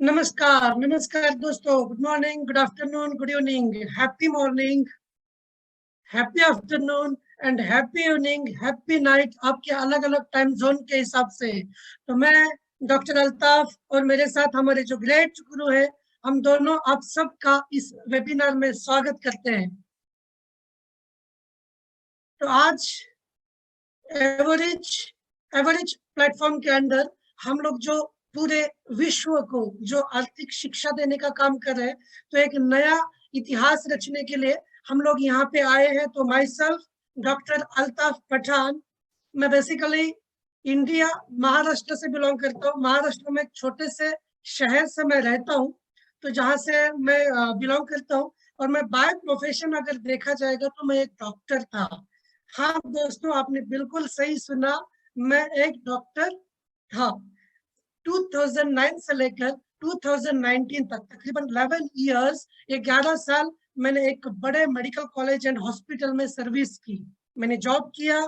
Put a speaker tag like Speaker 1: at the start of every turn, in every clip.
Speaker 1: नमस्कार नमस्कार दोस्तों। Good morning, good afternoon, good evening, happy morning, happy afternoon and happy evening, happy night, आपके अलग अलग टाइम जोन के हिसाब से। तो मैं डॉक्टर अल्ताफ और मेरे साथ हमारे जो ग्रेट गुरु है, हम दोनों आप सबका इस वेबिनार में स्वागत करते हैं। तो आज एवरेज एवरेज प्लेटफॉर्म के अंदर हम लोग जो पूरे विश्व को जो आर्थिक शिक्षा देने का काम कर रहे हैं, तो एक नया इतिहास रचने के लिए हम लोग यहाँ पे आए हैं। तो myself doctor Altaf Pathan, मैं बेसिकली इंडिया महाराष्ट्र से बिलोंग करता हूँ। महाराष्ट्र में एक छोटे से शहर से मैं रहता हूँ, तो जहाँ से मैं बिलोंग करता हूँ। और मैं बाय प्रोफेशन अगर देखा जाएगा तो मैं एक डॉक्टर था। हाँ दोस्तों, आपने बिल्कुल सही सुना, मैं एक डॉक्टर था। 2009 से लेकर 2019 तक तकरीबन 11 इयर्स, 11 साल मैंने एक बड़े मेडिकल कॉलेज एंड हॉस्पिटल में सर्विस की। मैंने जॉब किया,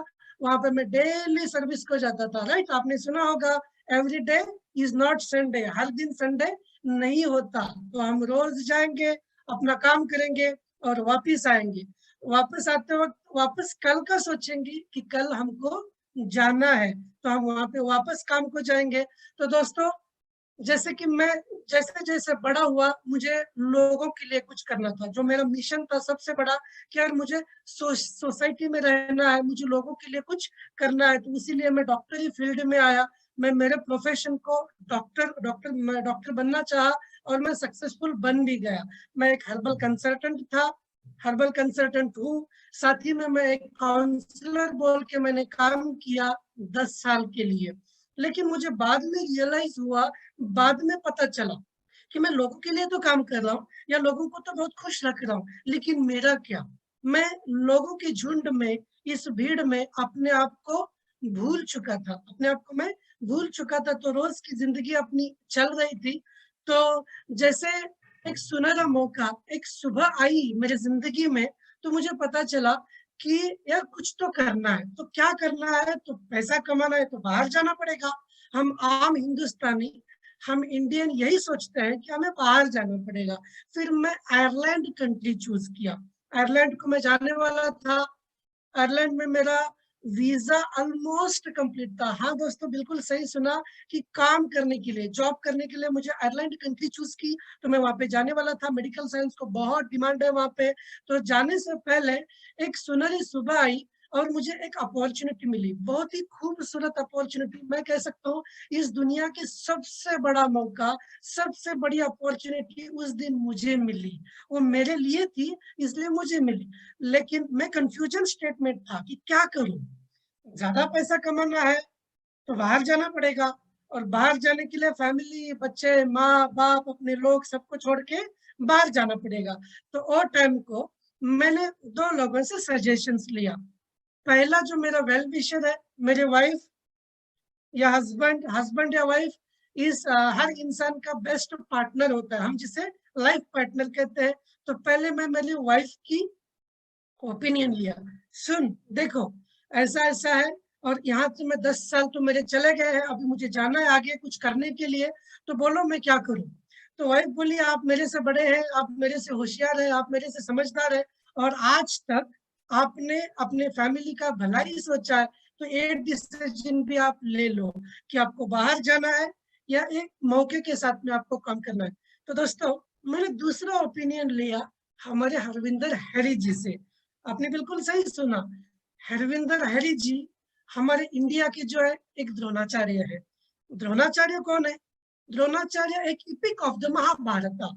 Speaker 1: वहां पे मैं डेली सर्विस को जाता था। राइट, आपने सुना होगा, every day is not Sunday, हर दिन संडे नहीं होता। तो हम रोज जाएंगे, अपना काम करेंगे और वापिस आएंगे। वापस आते वक्त वापस कल का सोचेंगे कि कल हमको जाना है, तो हम वहां पे वापस काम को जाएंगे। तो दोस्तों, जैसे कि मैं जैसे जैसे बड़ा हुआ, मुझे लोगों के लिए कुछ करना था। जो मेरा मिशन था सबसे बड़ा, कि यार मुझे सोसाइटी में रहना है, मुझे लोगों के लिए कुछ करना है। तो इसीलिए मैं डॉक्टरी फील्ड में आया। मैं मेरे प्रोफेशन को डॉक्टर बनना चाहा और मैं सक्सेसफुल बन भी गया। मैं एक हर्बल कंसल्टेंट था, हर्बल कंसल्टेंट हूँ। साथ ही में मैं एक काउंसलर बोल के मैंने काम किया 10 साल के लिए। लेकिन मुझे बाद में रियलाइज हुआ, बाद में पता चला कि मैं लोगों के लिए तो काम कर रहा हूँ या लोगों को तो बहुत खुश रख रहा हूँ, लेकिन मेरा क्या। मैं लोगों के झुंड में, इस भीड़ में अपने आप को भूल चुका था, अपने आप को मैं भूल चुका था। तो रोज की जिंदगी अपनी चल रही थी। तो जैसे एक सुनहरा मौका, एक सुबह आई मेरी जिंदगी में, तो मुझे पता चला कि यार कुछ तो करना है। तो क्या करना है, तो पैसा कमाना है तो बाहर जाना पड़ेगा। हम आम हिंदुस्तानी, हम इंडियन यही सोचते हैं कि हमें बाहर जाना पड़ेगा। फिर मैं आयरलैंड कंट्री चूज किया। आयरलैंड को मैं जाने वाला था। आयरलैंड में मेरा वीजा ऑलमोस्ट कंप्लीट था। हाँ दोस्तों, बिल्कुल सही सुना, कि काम करने के लिए, जॉब करने के लिए मुझे आयरलैंड कंट्री चूज की। तो मैं वहां पे जाने वाला था। मेडिकल साइंस को बहुत डिमांड है वहां पे। तो जाने से पहले एक सुनहरी सुबह आई और मुझे एक अपॉर्चुनिटी मिली, बहुत ही खूबसूरत अपॉर्चुनिटी। मैं कह सकता हूँ इस दुनिया के सबसे बड़ा मौका, सबसे बड़ी अपॉर्चुनिटी उस दिन मुझे मिली। वो मेरे लिए थी, इसलिए मुझे मिली। लेकिन मैं कंफ्यूजन स्टेट में था कि क्या करूं। ज्यादा पैसा कमाना है तो बाहर जाना पड़ेगा, और बाहर जाने के लिए फैमिली, बच्चे, माँ बाप, अपने लोग सबको छोड़ के बाहर जाना पड़ेगा। तो और टाइम को मैंने दो लोगों से सजेशंस लिया। पहला जो मेरा वेल विशर है, मेरे वाइफ या हस्बैंड, हस्बैंड या वाइफ इस हर इंसान का बेस्ट पार्टनर होता है, हम जिसे लाइफ पार्टनर कहते हैं। तो पहले मैं मेरी वाइफ की ओपिनियन लिया। सुन देखो, ऐसा ऐसा है, और यहाँ से मैं 10 साल तो मेरे चले गए हैं, अभी मुझे जाना है आगे कुछ करने के लिए। तो बोलो मैं क्या करूं। तो वाइफ बोली, आप मेरे से बड़े हैं, आप मेरे से होशियार हैं, आप मेरे से समझदार हैं, और आज तक आपने अपने फैमिली का भला ही सोचा है। तो एक डिसीजन भी आप ले लो, कि आपको बाहर जाना है या एक मौके के साथ में आपको काम करना है। तो दोस्तों, मैंने दूसरा ओपिनियन लिया हमारे हरविंदर हैरी जी से। आपने बिल्कुल सही सुना, हरविंदर हैरी जी हमारे इंडिया के जो है एक द्रोणाचार्य है। द्रोणाचार्य कौन है? द्रोणाचार्य एक इपिक ऑफ द महाभारत।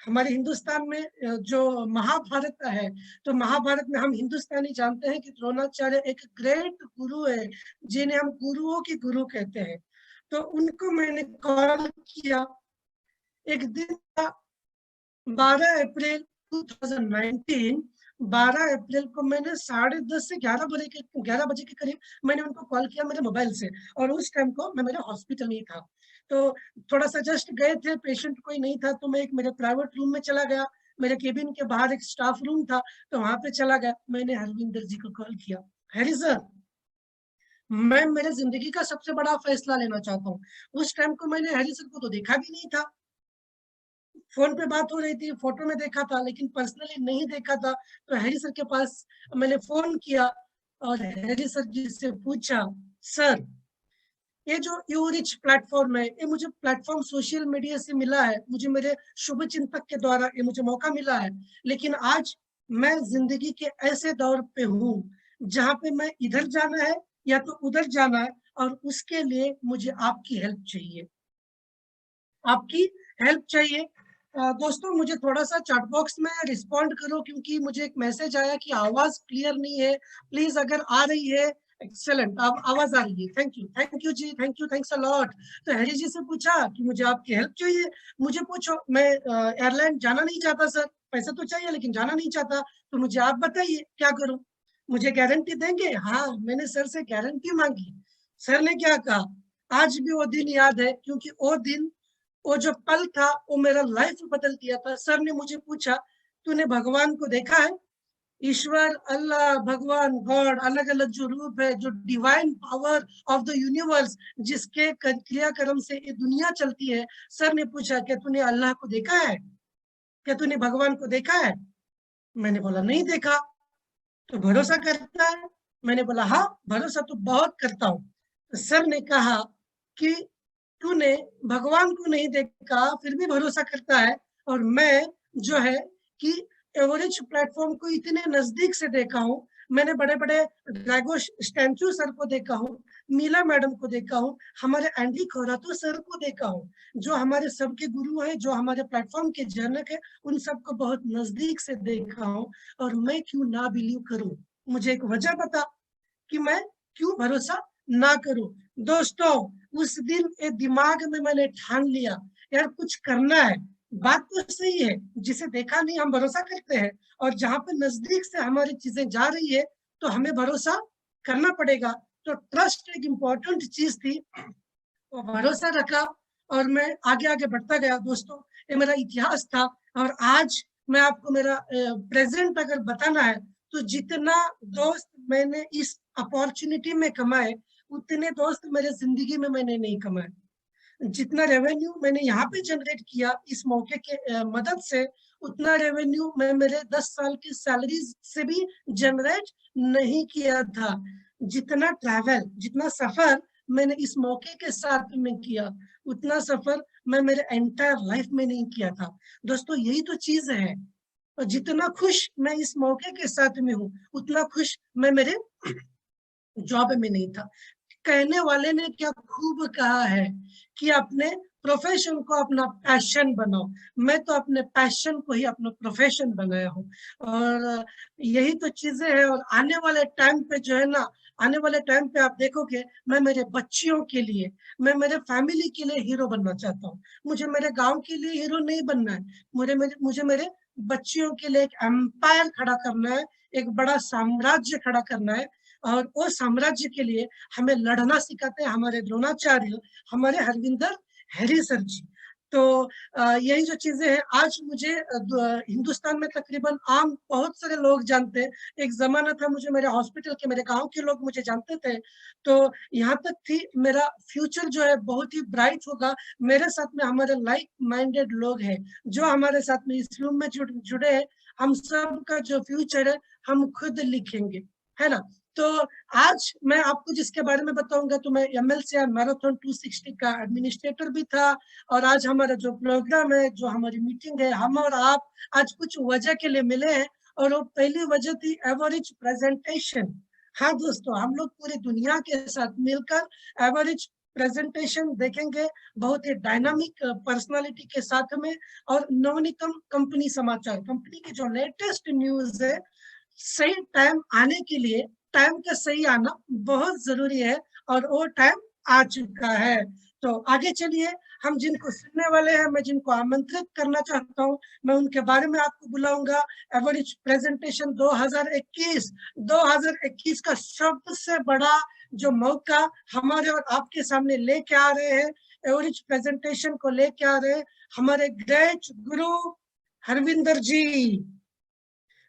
Speaker 1: हमारे हिंदुस्तान में जो महाभारत है, तो महाभारत में हम हिंदुस्तानी जानते हैं कि द्रोणाचार्य एक ग्रेट गुरु है, जिन्हें हम गुरुओं की गुरु कहते हैं। तो उनको मैंने कॉल किया एक दिन, 12 अप्रैल 2019, 12 अप्रैल को मैंने 10:30 से 11 बजे के करीब मैंने उनको कॉल किया मेरे मोबाइल से। और उस टाइम को मैं मेरे हॉस्पिटल में ही था। तो थोड़ा सा जस्ट गए थे, पेशेंट कोई नहीं था, तो मैं एक मेरे प्राइवेट रूम में चला गया। मेरे केबिन के बाहर एक स्टाफ रूम था, तो वहां पे चला गया। मैंने हरविंदर जी को कॉल किया, हैरी सर, मैं मेरे जिंदगी का सबसे बड़ा फैसला लेना चाहता हूँ। उस टाइम को मैंने हैरी सर को तो देखा भी नहीं था। फोन पे बात हो रही थी, फोटो में देखा था, लेकिन पर्सनली नहीं देखा था। तो हैरी सर के पास मैंने फोन किया और हैरी सर जी से पूछा, सर ये जो यू रिच प्लेटफॉर्म है, ये मुझे प्लेटफॉर्म सोशल मीडिया से मिला है, मुझे मेरे शुभ चिंतक के द्वारा ये मुझे मौका मिला है, लेकिन आज मैं जिंदगी के ऐसे दौर पे हूँ जहाँ पे मैं इधर जाना है या तो उधर जाना है, और उसके लिए मुझे आपकी हेल्प चाहिए, आपकी हेल्प चाहिए। दोस्तों मुझे थोड़ा सा चैट बॉक्स में रिस्पॉन्ड करो, क्योंकि मुझे एक मैसेज आया कि आवाज क्लियर नहीं है। प्लीज अगर आ रही है, एक्सेलेंट, अब आवाज आ रही है, थैंक यू जी, thank you, thanks a lot. तो हैरी जी से पूछा कि मुझे आपकी हेल्प चाहिए, मुझे पूछो, मैं एयरलाइन जाना नहीं चाहता सर, पैसा तो चाहिए लेकिन जाना नहीं चाहता, तो मुझे आप बताइए क्या करूं, मुझे गारंटी देंगे? हाँ, मैंने सर से गारंटी मांगी। सर ने क्या कहा, आज भी वो दिन याद है, क्योंकि वो दिन, वो जो पल था, वो मेरा लाइफ बदल दिया था। सर ने मुझे पूछा, तूने भगवान को देखा है? ईश्वर, अल्लाह, भगवान, गॉड, अलग अलग जो रूप है, जो divine power of the universe, जिसके क्रियाक्रम से ये दुनिया चलती है। सर ने पूछा, क्या तूने अल्लाह को देखा है? क्या तूने भगवान को देखा है? मैंने बोला नहीं देखा। तो भरोसा करता है? मैंने बोला हाँ, भरोसा तो बहुत करता हूँ। तो सर ने कहा कि तूने भगवान को नहीं देखा फिर भी भरोसा करता है, और मैं जो है कि एवरेज प्लेटफॉर्म को इतने नजदीक से देखा हूँ। मैंने बड़े बड़े ड्रैगो स्टैंचू सर को देखा हूँ, मीला मैडम को देखा हूँ, हमारे एंडी खोरातो सर को देखा हूँ, जो हमारे सबके गुरु हैं, जो हमारे प्लेटफॉर्म के जनक है, उन सबको बहुत नजदीक से देखा हूँ। और मैं क्यों ना बिलीव करूं? मुझे एक वजह बता कि मैं क्यों भरोसा ना करूं। दोस्तों उस दिन ये दिमाग में मैंने ठान लिया, यार कुछ करना है। बात तो सही है, जिसे देखा नहीं हम भरोसा करते हैं, और जहां पे नजदीक से हमारी चीजें जा रही है तो हमें भरोसा करना पड़ेगा। तो ट्रस्ट एक इम्पोर्टेंट चीज थी, वो भरोसा रखा और मैं आगे आगे बढ़ता गया। दोस्तों ये मेरा इतिहास था, और आज मैं आपको मेरा प्रेजेंट अगर बताना है, तो जितना दोस्त मैंने इस अपॉर्चुनिटी में कमाए, उतने दोस्त मेरे जिंदगी में मैंने नहीं कमाए। जितना रेवेन्यू मैंने यहाँ पे जनरेट किया इस मौके के मदद से, उतना रेवेन्यू मैं मेरे 10 साल की सैलरी से भी जनरेट नहीं किया था। जितना ट्रैवल, जितना सफर मैंने इस मौके के साथ में किया, उतना सफर मैं मेरे एंटायर लाइफ में नहीं किया था। दोस्तों यही तो चीज है। और जितना खुश मैं इस मौके के साथ में हूँ, उतना खुश मैं मेरे जॉब में नहीं था। कहने वाले ने क्या खूब कहा है कि अपने प्रोफेशन को अपना पैशन बनाओ। मैं तो अपने पैशन को ही अपना प्रोफेशन बनाया हूँ, और यही तो चीजें हैं। और आने वाले टाइम पे जो है ना, आने वाले टाइम पे आप देखोगे, मैं मेरे बच्चियों के लिए, मैं मेरे फैमिली के लिए हीरो बनना चाहता हूँ। मुझे मेरे गांव के लिए हीरो नहीं बनना है, मुझे मेरे बच्चियों के लिए एक एम्पायर खड़ा करना है, एक बड़ा साम्राज्य खड़ा करना है। और वो साम्राज्य के लिए हमें लड़ना सिखाते हैं हमारे द्रोणाचार्य, हमारे हरविंदर हैरी सर जी। तो यही जो चीजें हैं, आज मुझे हिंदुस्तान में तकरीबन आम बहुत सारे लोग जानते हैं। एक जमाना था मुझे मेरे हॉस्पिटल के, मेरे गांव के लोग मुझे जानते थे। तो यहाँ तक थी, मेरा फ्यूचर जो है बहुत ही ब्राइट होगा। मेरे साथ में हमारे लाइक माइंडेड लोग हैं, जो हमारे साथ में इस रूम में जुड़े हैं। हम सब का जो फ्यूचर है, हम खुद लिखेंगे, है ना? तो आज मैं आपको जिसके बारे में बताऊंगा, तो मैं एमएलसीआर मैराथन 260 का एडमिनिस्ट्रेटर भी था। और आज हमारा जो प्रोग्राम है, जो हमारी मीटिंग है, हम और आप आज कुछ वजह के लिए मिले हैं। और वो पहली वजह थी एवरेज प्रेजेंटेशन। हाँ दोस्तों, हम लोग पूरी दुनिया के साथ मिलकर एवरेज प्रेजेंटेशन देखेंगे, बहुत ही डायनामिक पर्सनालिटी के साथ में। और नवनीतम कंपनी समाचार, कंपनी की जो लेटेस्ट न्यूज है, सही टाइम आने के लिए, टाइम का सही आना बहुत जरूरी है, और वो टाइम आ चुका है। तो आगे चलिए, हम जिनको सुनने वाले हैं, मैं जिनको आमंत्रित करना चाहता हूँ, मैं उनके बारे में आपको बुलाऊंगा। एवरेज प्रेजेंटेशन 2021, 2021 का सबसे बड़ा जो मौका हमारे और आपके सामने लेके आ रहे हैं, एवरेज प्रेजेंटेशन को लेके आ रहे हैं हमारे ग्रेट गुरु हरविंदर जी।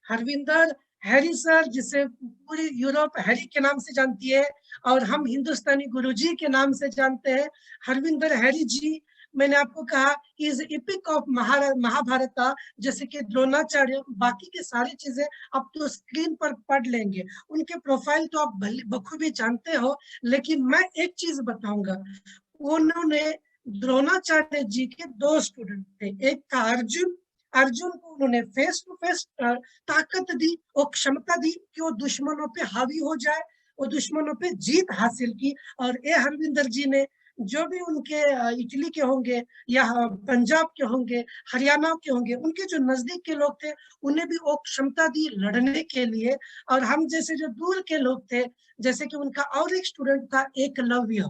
Speaker 1: हरविंदर हैरी सर, जिसे पूरी यूरोप हैरी के नाम से जानती है, और हम हिंदुस्तानी गुरुजी के नाम से जानते हैं। हरविंदर हैरी जी मैंने आपको कहा इज एपिक ऑफ महाभारत, जैसे कि द्रोणाचार्य, बाकी के सारी चीजें आप तो स्क्रीन पर पढ़ लेंगे, उनके प्रोफाइल तो आप बखूबी जानते हो। लेकिन मैं एक चीज बताऊंगा, उन्होंने द्रोणाचार्य जी के दो स्टूडेंट थे, एक था अर्जुन। अर्जुन को उन्होंने फेस टू फेस ताकत दी, वो क्षमता दी कि वो दुश्मनों पे हावी हो जाए, वो दुश्मनों पे जीत हासिल की। और ए हरविंदर जी ने जो भी उनके इटली के होंगे या पंजाब के होंगे, हरियाणा के होंगे, उनके जो नजदीक के लोग थे, उन्हें भी वो क्षमता दी लड़ने के लिए। और हम जैसे जो दूर के लोग थे, जैसे कि उनका और एक स्टूडेंट था एकलव्य,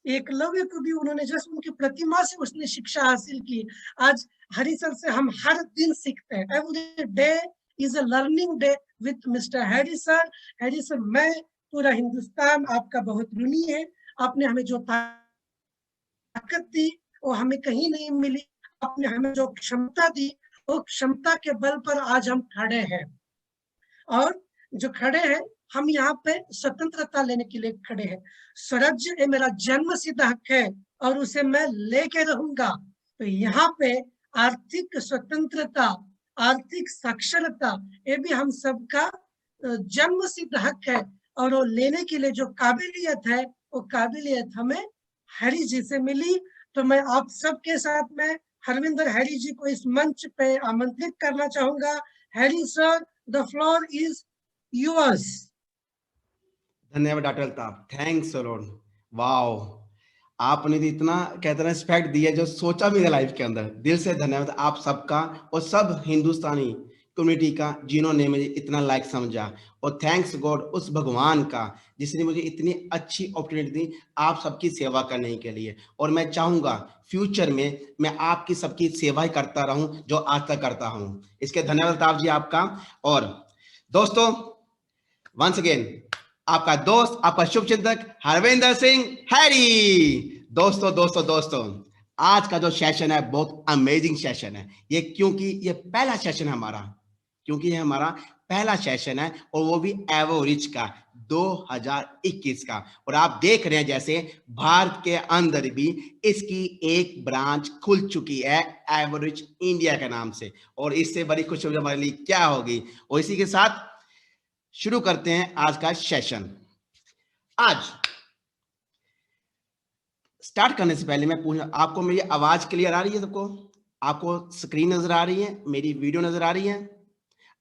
Speaker 1: एकलव्य को भी उन्होंने जैसे उनकी प्रतिमा से उसने शिक्षा हासिल की। आज हरि सर से हम हर दिन सीखते हैं, every day is a learning day with mister Harry sir. Harry sir, मैं पूरा हिंदुस्तान आपका बहुत ऋणी है। आपने हमें जो ताकत दी वो हमें कहीं नहीं मिली, आपने हमें जो क्षमता दी, वो क्षमता के बल पर आज हम खड़े हैं। और जो खड़े हैं, हम यहाँ पे स्वतंत्रता लेने के लिए खड़े हैं। स्वराज्य ये मेरा जन्म सिद्ध हक है और उसे मैं लेके रहूंगा। तो यहाँ पे आर्थिक स्वतंत्रता, आर्थिक साक्षरता, ये भी हम सबका जन्म सिद्ध हक है। और वो लेने के लिए जो काबिलियत है, वो काबिलियत हमें हरि जी से मिली। तो मैं आप सबके साथ में हरविंदर हरि जी को इस मंच पे आमंत्रित करना चाहूंगा। Hari sir, the floor is yours।
Speaker 2: धन्यवाद doctor Altaf, thanks alone. Wow, आपने तो इतना कहते हैं रिस्पेक्ट दिया जो सोचा भी नहीं लाइफ के अंदर। दिल से धन्यवाद आप सबका और सब हिंदुस्तानी कम्युनिटी का जिन्होंने मुझे इतना लाइक समझा। और थैंक्स गॉड उस भगवान का जिसने मुझे इतनी अच्छी अपॉर्चुनिटी दी आप सबकी सेवा करने के लिए। और मैं चाहूंगा फ्यूचर में मैं आपकी सबकी सेवा ही करता रहूं जो आज तक करता हूं। इसके धन्यवाद अल्ताफ जी आपका। और दोस्तों, वंस अगेन आपका दोस्त, आपका शुभचिंतक हरविंदर सिंह हैरी। दोस्तों दोस्तों दोस्तों, आज का जो सेशन है बहुत अमेजिंग सेशन है। ये क्योंकि ये पहला सेशन है हमारा, क्योंकि ये हमारा पहला सेशन है और वो भी एवरेज का 2021 का। और आप देख रहे हैं जैसे भारत के अंदर भी इसकी एक ब्रांच खुल चुकी है एवरेज इंडिया के नाम से। और इससे बड़ी खुशखबरी हमारे लिए क्या होगी। और इसी के साथ शुरू करते हैं आज का सेशन। आज स्टार्ट करने से पहले मैं पूछूं, आपको मेरी आवाज क्लियर आ रही है? सबको आपको स्क्रीन नजर आ रही है, मेरी वीडियो नजर आ रही है?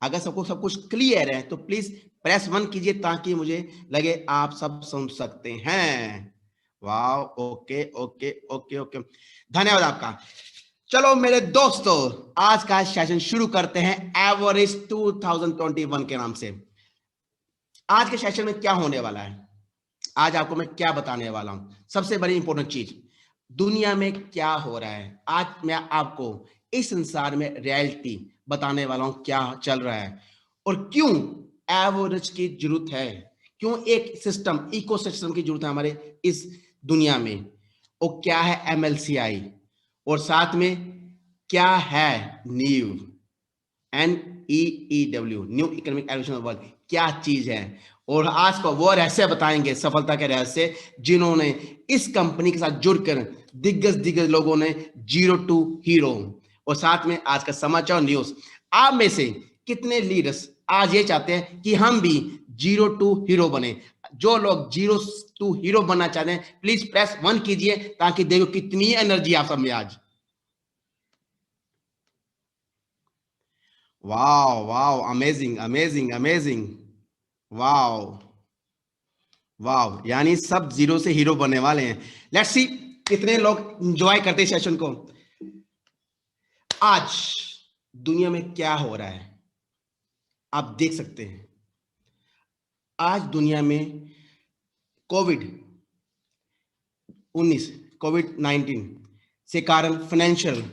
Speaker 2: अगर सबको सब कुछ क्लियर है तो प्लीज प्रेस 1 कीजिए ताकि मुझे लगे आप सब सुन सकते हैं। वाह, ओके ओके ओके ओके, धन्यवाद आपका। चलो मेरे दोस्तों, आज का सेशन शुरू करते हैं एवरेज 2021 के नाम से। आज के सेशन में क्या होने वाला है, आज आपको मैं क्या बताने वाला हूं। सबसे बड़ी इंपॉर्टेंट चीज, दुनिया में क्या हो रहा है। आज मैं आपको इस संसार में रियलिटी बताने वाला हूं, क्या चल रहा है और क्यों एवरेज की जरूरत है, क्यों एक सिस्टम इकोसिस्टम की जरूरत है हमारे इस दुनिया में, और क्या है एमएलसीआई, और साथ में क्या है नीव, NEEW, new economic evolution world, क्या चीज है। और आज को वो रहस्य बताएंगे, सफलता के रहस्य, जिन्होंने इस कंपनी के साथ जुड़कर दिग्गज लोगों ने जीरो टू हीरो। और साथ में आज का समाचार न्यूज, आप में से कितने लीडर्स आज ये चाहते हैं कि हम भी जीरो टू हीरो बने? जो लोग जीरो टू हीरो बनना चाहते हैं प्लीज प्रेस 1 कीजिए ताकि देखो कितनी एनर्जी आप सब में आज। Wow wow, amazing amazing amazing, wow wow, यानी सब जीरो से हीरो बनने वाले हैं। लेट्स सी कितने लोग एंजॉय करते हैं सेशन को। आज दुनिया में क्या हो रहा है आप देख सकते हैं। आज दुनिया में कोविड-19 से कारण फाइनेंशियल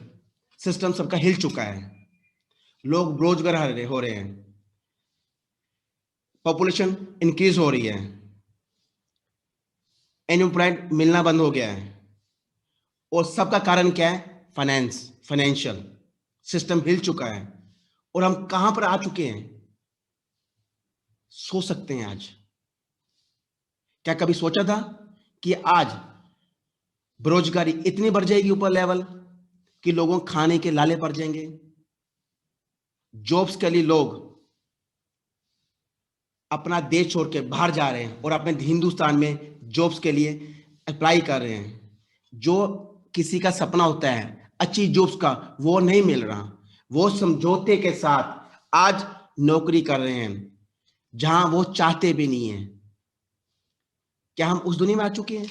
Speaker 2: सिस्टम सबका हिल चुका है। लोग बेरोजगार हो रहे हैं, पॉपुलेशन इंक्रीज हो रही है, एनएम्प्लॉयमेंट मिलना बंद हो गया है। और सबका कारण क्या है? फाइनेंशियल सिस्टम हिल चुका है। और हम कहां पर आ चुके हैं सोच सकते हैं। आज क्या कभी सोचा था कि आज बेरोजगारी इतनी बढ़ जाएगी ऊपर लेवल कि लोगों को खाने के लाले पड़ जाएंगे। जॉब्स के लिए लोग अपना देश छोड़ के बाहर जा रहे हैं और अपने हिंदुस्तान में जॉब्स के लिए अप्लाई कर रहे हैं। जो किसी का सपना होता है अच्छी जॉब्स का, वो नहीं मिल रहा। वो समझौते के साथ आज नौकरी कर रहे हैं जहां वो चाहते भी नहीं है। क्या हम उस दुनिया में आ चुके हैं?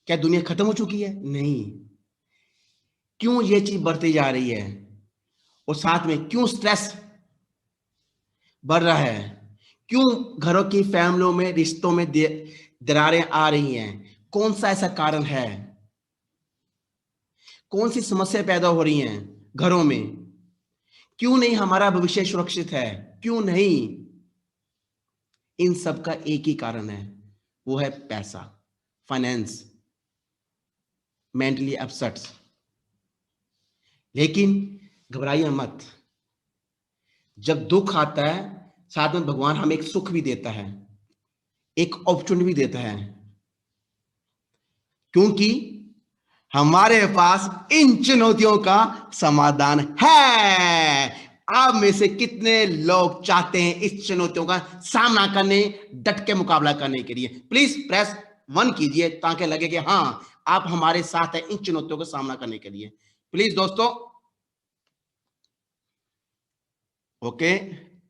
Speaker 2: क्या दुनिया खत्म हो चुकी है? नहीं। क्यों ये चीज बढ़ती जा रही है? और साथ में क्यों स्ट्रेस बढ़ रहा है? क्यों घरों की फैमिलियों में, रिश्तों में दरारें आ रही हैं? कौन सा ऐसा कारण है? कौन सी समस्या पैदा हो रही हैं घरों में? क्यों नहीं हमारा भविष्य सुरक्षित है? क्यों नहीं? इन सब का एक ही कारण है, वो है पैसा, फाइनेंस, मेंटली अपसेट्स। लेकिन घबराइए मत। जब दुख आता है, साथ में भगवान हमें एक सुख भी देता है, एक अपॉर्चुनिटी भी देता है, क्योंकि हमारे पास इन चुनौतियों का समाधान है। आप में से कितने लोग चाहते हैं इस चुनौतियों का सामना करने, डट के मुकाबला करने के लिए? प्लीज प्रेस 1 कीजिए ताकि लगे कि हाँ, आप हमारे साथ हैं इन चुनौतियों का सामना करने के लिए। प्लीज दोस्तों। ओके,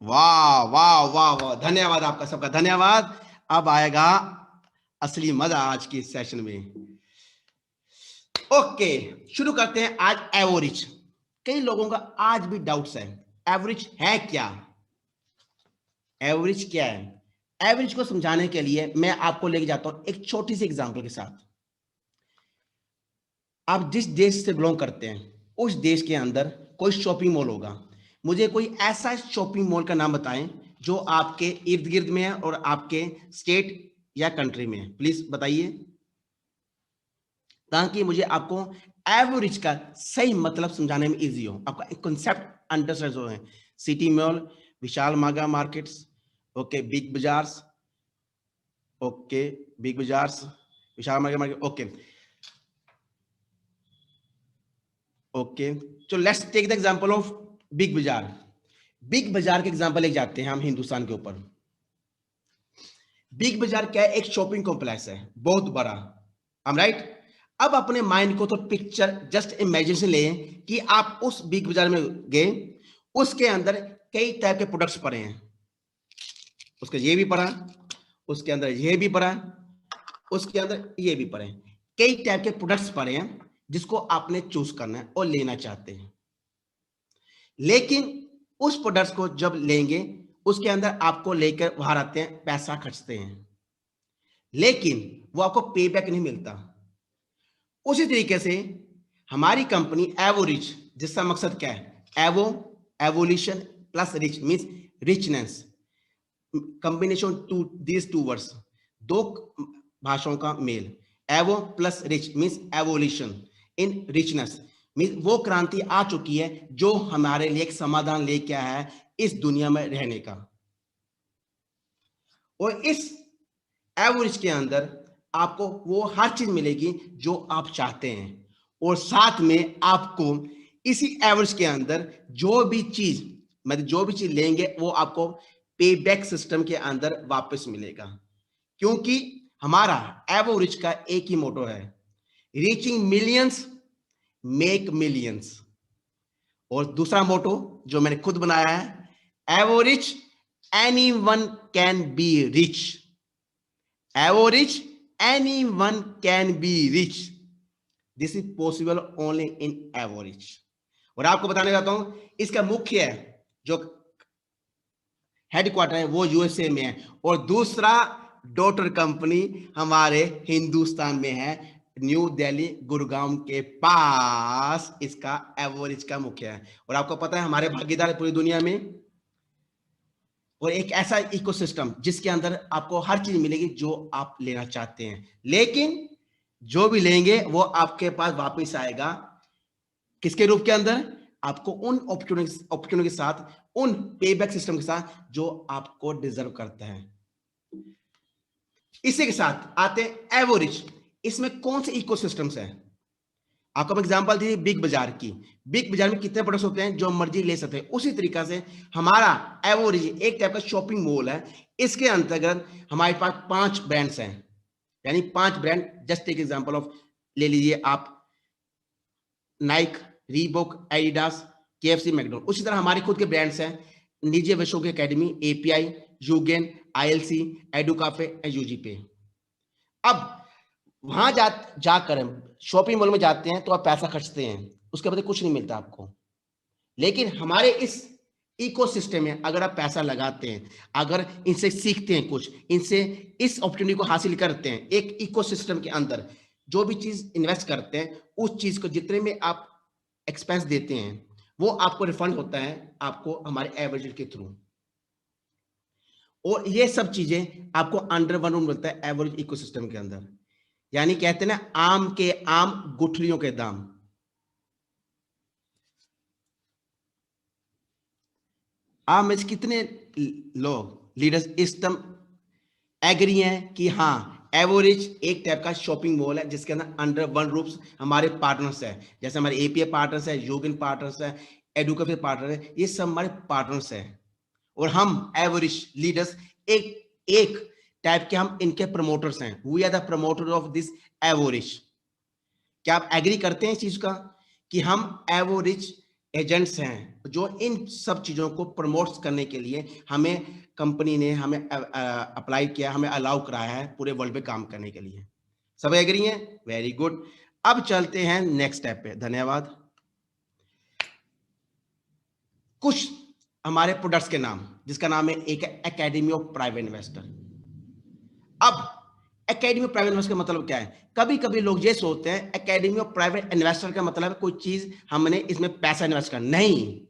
Speaker 2: वाह वाह वाह वाह, धन्यवाद, आपका सबका धन्यवाद। अब आएगा असली मजा आज की सेशन में। ओके, शुरू करते हैं आज एवरेज। कई लोगों का आज भी डाउट्स है, एवरेज है क्या? एवरेज क्या है? एवरेज को समझाने के लिए मैं आपको लेके जाता हूं एक छोटी सी एग्जांपल के साथ। आप जिस देश से बिलोंग करते हैं उस देश के अंदर कोई शॉपिंग मॉल होगा। मुझे कोई ऐसा शॉपिंग मॉल का नाम बताएं जो आपके इर्द गिर्द में है और आपके स्टेट या कंट्री में है। प्लीज बताइए, ताकि मुझे आपको एवरेज का सही मतलब समझाने में इजी हो, आपका एक कॉन्सेप्ट अंडरस्टैंड हो। है city mall, Vishal Mega Markets, okay, Big Bazaars, okay, Big Bazaars, Vishal Mega Market, okay okay. तो let's take the example of Big Bazaar. Big Bazaar के एग्जांपल एक जाते हैं हम हिंदुस्तान के ऊपर। बिग बाजार क्या है? एक शॉपिंग कॉम्प्लेक्स है, बहुत बड़ा। I am right? अब अपने माइंड को तो पिक्चर जस्ट इमेजिन लें कि आप उस बिग बाजार में गए, उसके अंदर कई टाइप के प्रोडक्ट्स पड़े हैं। उसके ये भी पड़ा, उसके अंदर ये भी पड़ा, उसके अंदर ये भी पड़े हैं। कई टाइप के प्रोडक्ट्स पड़े हैं जिसको आपने चूज करना है और लेना चाहते हैं। लेकिन उस प्रोडक्ट्स को जब लेंगे, उसके अंदर आपको लेकर बाहर आते हैं, पैसा खर्चते हैं, लेकिन वो आपको पे बैक नहीं मिलता। उसी तरीके से हमारी कंपनी एवोरिच, जिसका मकसद क्या है? Evo, evolution plus rich means richness, combination to these two words, दो भाषाओं का मेल। Evo plus rich means evolution in richness, means वो क्रांति आ चुकी है जो हमारे लिए एक समाधान लेके आया है इस दुनिया में रहने का। और इस एवरेज के अंदर आपको वो हर चीज मिलेगी जो आप चाहते हैं, और साथ में आपको इसी एवरेज के अंदर जो भी चीज, मतलब जो भी चीज लेंगे वो आपको पे बैक सिस्टम के अंदर वापस मिलेगा। क्योंकि हमारा एवरेज का एक ही मोटो है, रीचिंग मिलियंस मेक मिलियंस। और दूसरा मोटो जो मैंने खुद बनाया है, average anyone can be rich. Average, anyone can be rich. This is possible only in average. और आपको बताने जाता हूं, इसका मुख्य जो हेडक्वार्टर है वो यूएसए में है, और दूसरा डॉटर कंपनी हमारे हिंदुस्तान में है, न्यू दिल्ली गुरुग्राम के पास इसका एवरेज का मुख्य है। और आपको पता है हमारे भागीदार पूरी दुनिया में, और एक ऐसा इकोसिस्टम जिसके अंदर आपको हर चीज मिलेगी जो आप लेना चाहते हैं, लेकिन जो भी लेंगे वो आपके पास वापस आएगा किसके रूप के अंदर? आपको उन अपॉर्चुनिटी के साथ, उन पेबैक सिस्टम के साथ जो आपको डिजर्व करता है। इसी के साथ आते हैं एवरेज। इसमें कौन से इकोसिस्टम्स हैं? आपको हम एग्जांपल दी बिग बाजार की। बिग बाजार में कितने प्रोडक्ट्स होते हैं, जो मर्जी ले सकते हैं। उसी तरीका से हमारा एवरेज एक टाइप का शॉपिंग मॉल है, इसके अंतर्गत हमारे पास 5 ब्रांड्स हैं, यानी 5 brand. Just take example of, ले लीजिए आप Nike, Reebok, Adidas, KFC, McDonald. उसी तरह हमारे खुद के ब्रांड्स हैं, निजी विश्व की एकेडमी, एपीआई, यूगेन, आईएलसी, एडुकाफे, यूजीपे। अब वहां जाकर शॉपिंग मॉल में जाते हैं तो आप पैसा खर्चते हैं, उसके बाद कुछ नहीं मिलता आपको। लेकिन हमारे इस इकोसिस्टम में अगर आप पैसा लगाते हैं, अगर इनसे सीखते हैं कुछ, इनसे इस अपॉर्चुनिटी को हासिल करते हैं, एक इकोसिस्टम के अंदर जो भी चीज इन्वेस्ट करते हैं, उस चीज को जितने में आप एक्सपेंस देते हैं वो आपको रिफंड होता है आपको हमारे एवरेज के थ्रू। और ये सब चीजें आपको अंडर वन रूम मिलता है एवरेज इकोसिस्टम के अंदर। यानी कहते हैं ना, आम के आम गुठलियों के दाम। आप में से कितने लोग लीडर्स इस टर्म एग्री हैं कि हाँ, एवरेज एक टाइप का शॉपिंग मॉल है जिसके अंदर अंडर वन रूफ हमारे पार्टनर्स है, जैसे हमारे एपीए पार्टनर्स है, योगिन पार्टनर्स है, एडुकेफे पार्टनर है, ये सब हमारे पार्टनर्स है। और हम एवरेज लीडर्स एक टाइप के हम इनके प्रमोटर्स हैं। We are the promoter of this average. क्या आप एग्री करते हैं इस चीज का कि हम एवरेज एजेंट्स हैं, जो इन सब चीजों को प्रमोट करने के लिए हमें कंपनी ने हमें अप्लाई किया, हमें अलाउ कराया है पूरे वर्ल्ड पे काम करने के लिए। सब एग्री हैं? Very good. अब चलते हैं नेक्स्ट स्टेप पे। धन्यवाद। कुछ हमारे प्रोडक्ट्स के नाम, जिसका नाम है एक एकेडमी ऑफ प्राइवेट इन्वेस्टर। अब एकेडमी ऑफ प्राइवेट इन्वेस्टर का मतलब क्या है? कभी कभी लोग ये सोचते हैं एकेडमी ऑफ प्राइवेट इन्वेस्टर का मतलब है कोई चीज हमने इसमें पैसा इन्वेस्ट करना। नहीं,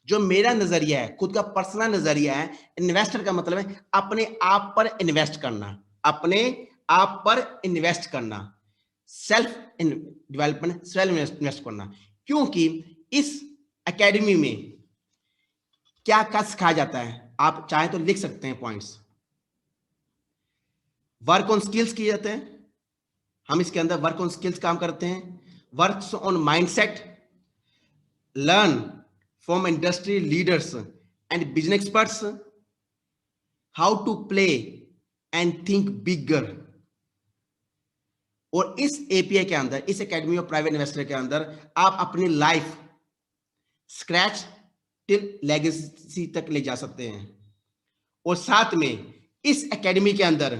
Speaker 2: जो मेरा नजरिया है, खुद का पर्सनल नजरिया है, इन्वेस्टर का मतलब है अपने आप पर इन्वेस्ट करना, अपने आप पर इन्वेस्ट करना, सेल्फ डेवलपमेंट, सेल्फ इन्वेस्ट करना। क्योंकि इस एकेडमी में क्या क्या सिखाया जाता है, आप चाहे तो लिख सकते हैं पॉइंट्स। वर्क ऑन स्किल्स किए जाते हैं, हम इसके अंदर वर्क ऑन स्किल्स काम करते हैं। Work on mindset, learn from industry leaders and business experts, how to play and think bigger. और इस एपीआई के अंदर, इस एकेडमी ऑफ प्राइवेट इन्वेस्टर के अंदर आप अपनी लाइफ स्क्रैच टिल लेगेसी तक ले जा सकते हैं। और साथ में इस एकेडमी के अंदर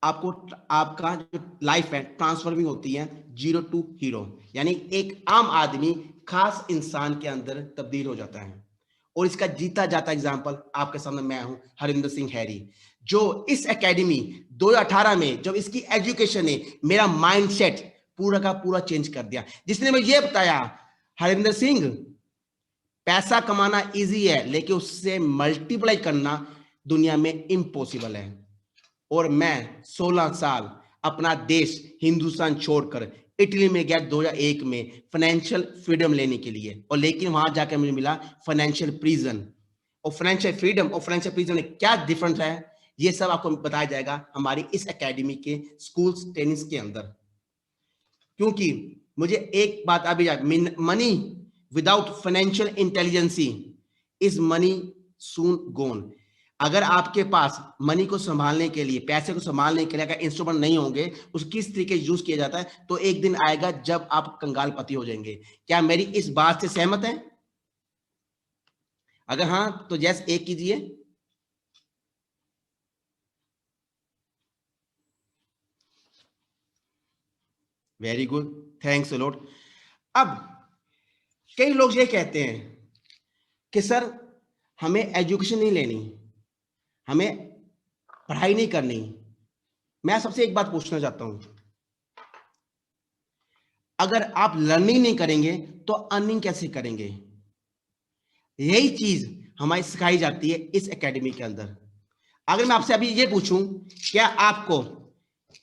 Speaker 2: आपको आपका जो लाइफ है ट्रांसफॉर्मिंग होती है, जीरो टू हीरो, यानी एक आम आदमी खास इंसान के अंदर तब्दील हो जाता है। और इसका जीता जाता एग्जांपल आपके सामने मैं हूं, हरिंदर सिंह हैरी, जो इस एकेडमी 2018 में जब इसकी एजुकेशन ने मेरा माइंडसेट पूरा का पूरा चेंज कर दिया, जिसने मुझे ये बताया, हरिंदर सिंह, पैसा कमाना इजी है लेकिन उससे मल्टीप्लाई करना दुनिया में इम्पॉसिबल है। और मैं 16 साल अपना देश हिंदुस्तान छोड़कर इटली में गया 2001 में फाइनेंशियल फ्रीडम लेने के लिए, और लेकिन वहां जाकर मुझे मिला फाइनेंशियल प्रिजन। और फाइनेंशियल फ्रीडम और फाइनेंशियल प्रिजन में क्या डिफरेंस है, ये सब आपको बताया जाएगा हमारी इस एकेडमी के स्कूल्स ट्रेनिंग्स के अंदर। क्योंकि मुझे एक बात अभी याद, money without financial intelligence is money soon gone. अगर आपके पास मनी को संभालने के लिए, पैसे को संभालने के लिए अगर इंस्ट्रूमेंट नहीं होंगे, उसको किस तरीके यूज किया जाता है, तो एक दिन आएगा जब आप कंगालपति हो जाएंगे। क्या मेरी इस बात से सहमत है? अगर हां तो यस एक कीजिए। Very good, thanks a lot. अब कई लोग ये कहते हैं कि सर हमें एजुकेशन नहीं लेनी, हमें पढ़ाई नहीं करनी। मैं सबसे एक बात पूछना चाहता हूं, अगर आप लर्निंग नहीं करेंगे तो अर्निंग कैसे करेंगे? यही चीज हमारी सिखाई जाती है इस एकेडमी के अंदर। अगर मैं आपसे अभी ये पूछूं, क्या आपको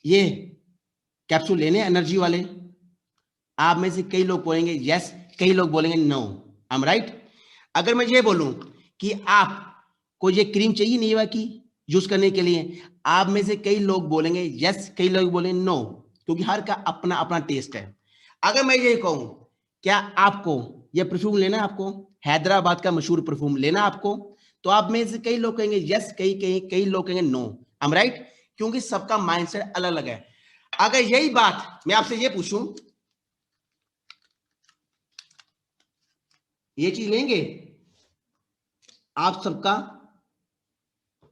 Speaker 2: ये कैप्सूल लेने एनर्जी वाले? आप में से कई लोग बोलेंगे यस, कई लोग बोलेंगे नो। I am right? अगर मैं ये बोलूं कि आपको ये क्रीम चाहिए नीवा की, यूज करने के लिए? आप में से कई लोग बोलेंगे यस, कई लोग बोलेंगे नो, क्योंकि हर का अपना अपना टेस्ट है। अगर मैं ये कहूं, क्या आपको ये परफ्यूम लेना है, आपको हैदराबाद का मशहूर परफ्यूम लेना आपको, तो आप में से कई लोग कहेंगे यस, कई लोग कहेंगे नो। I am right? क्योंकि सबका माइंडसेट अलग अलग है। अगर यही बात मैं आपसे ये पूछूं, ये चीज लेंगे, आप सबका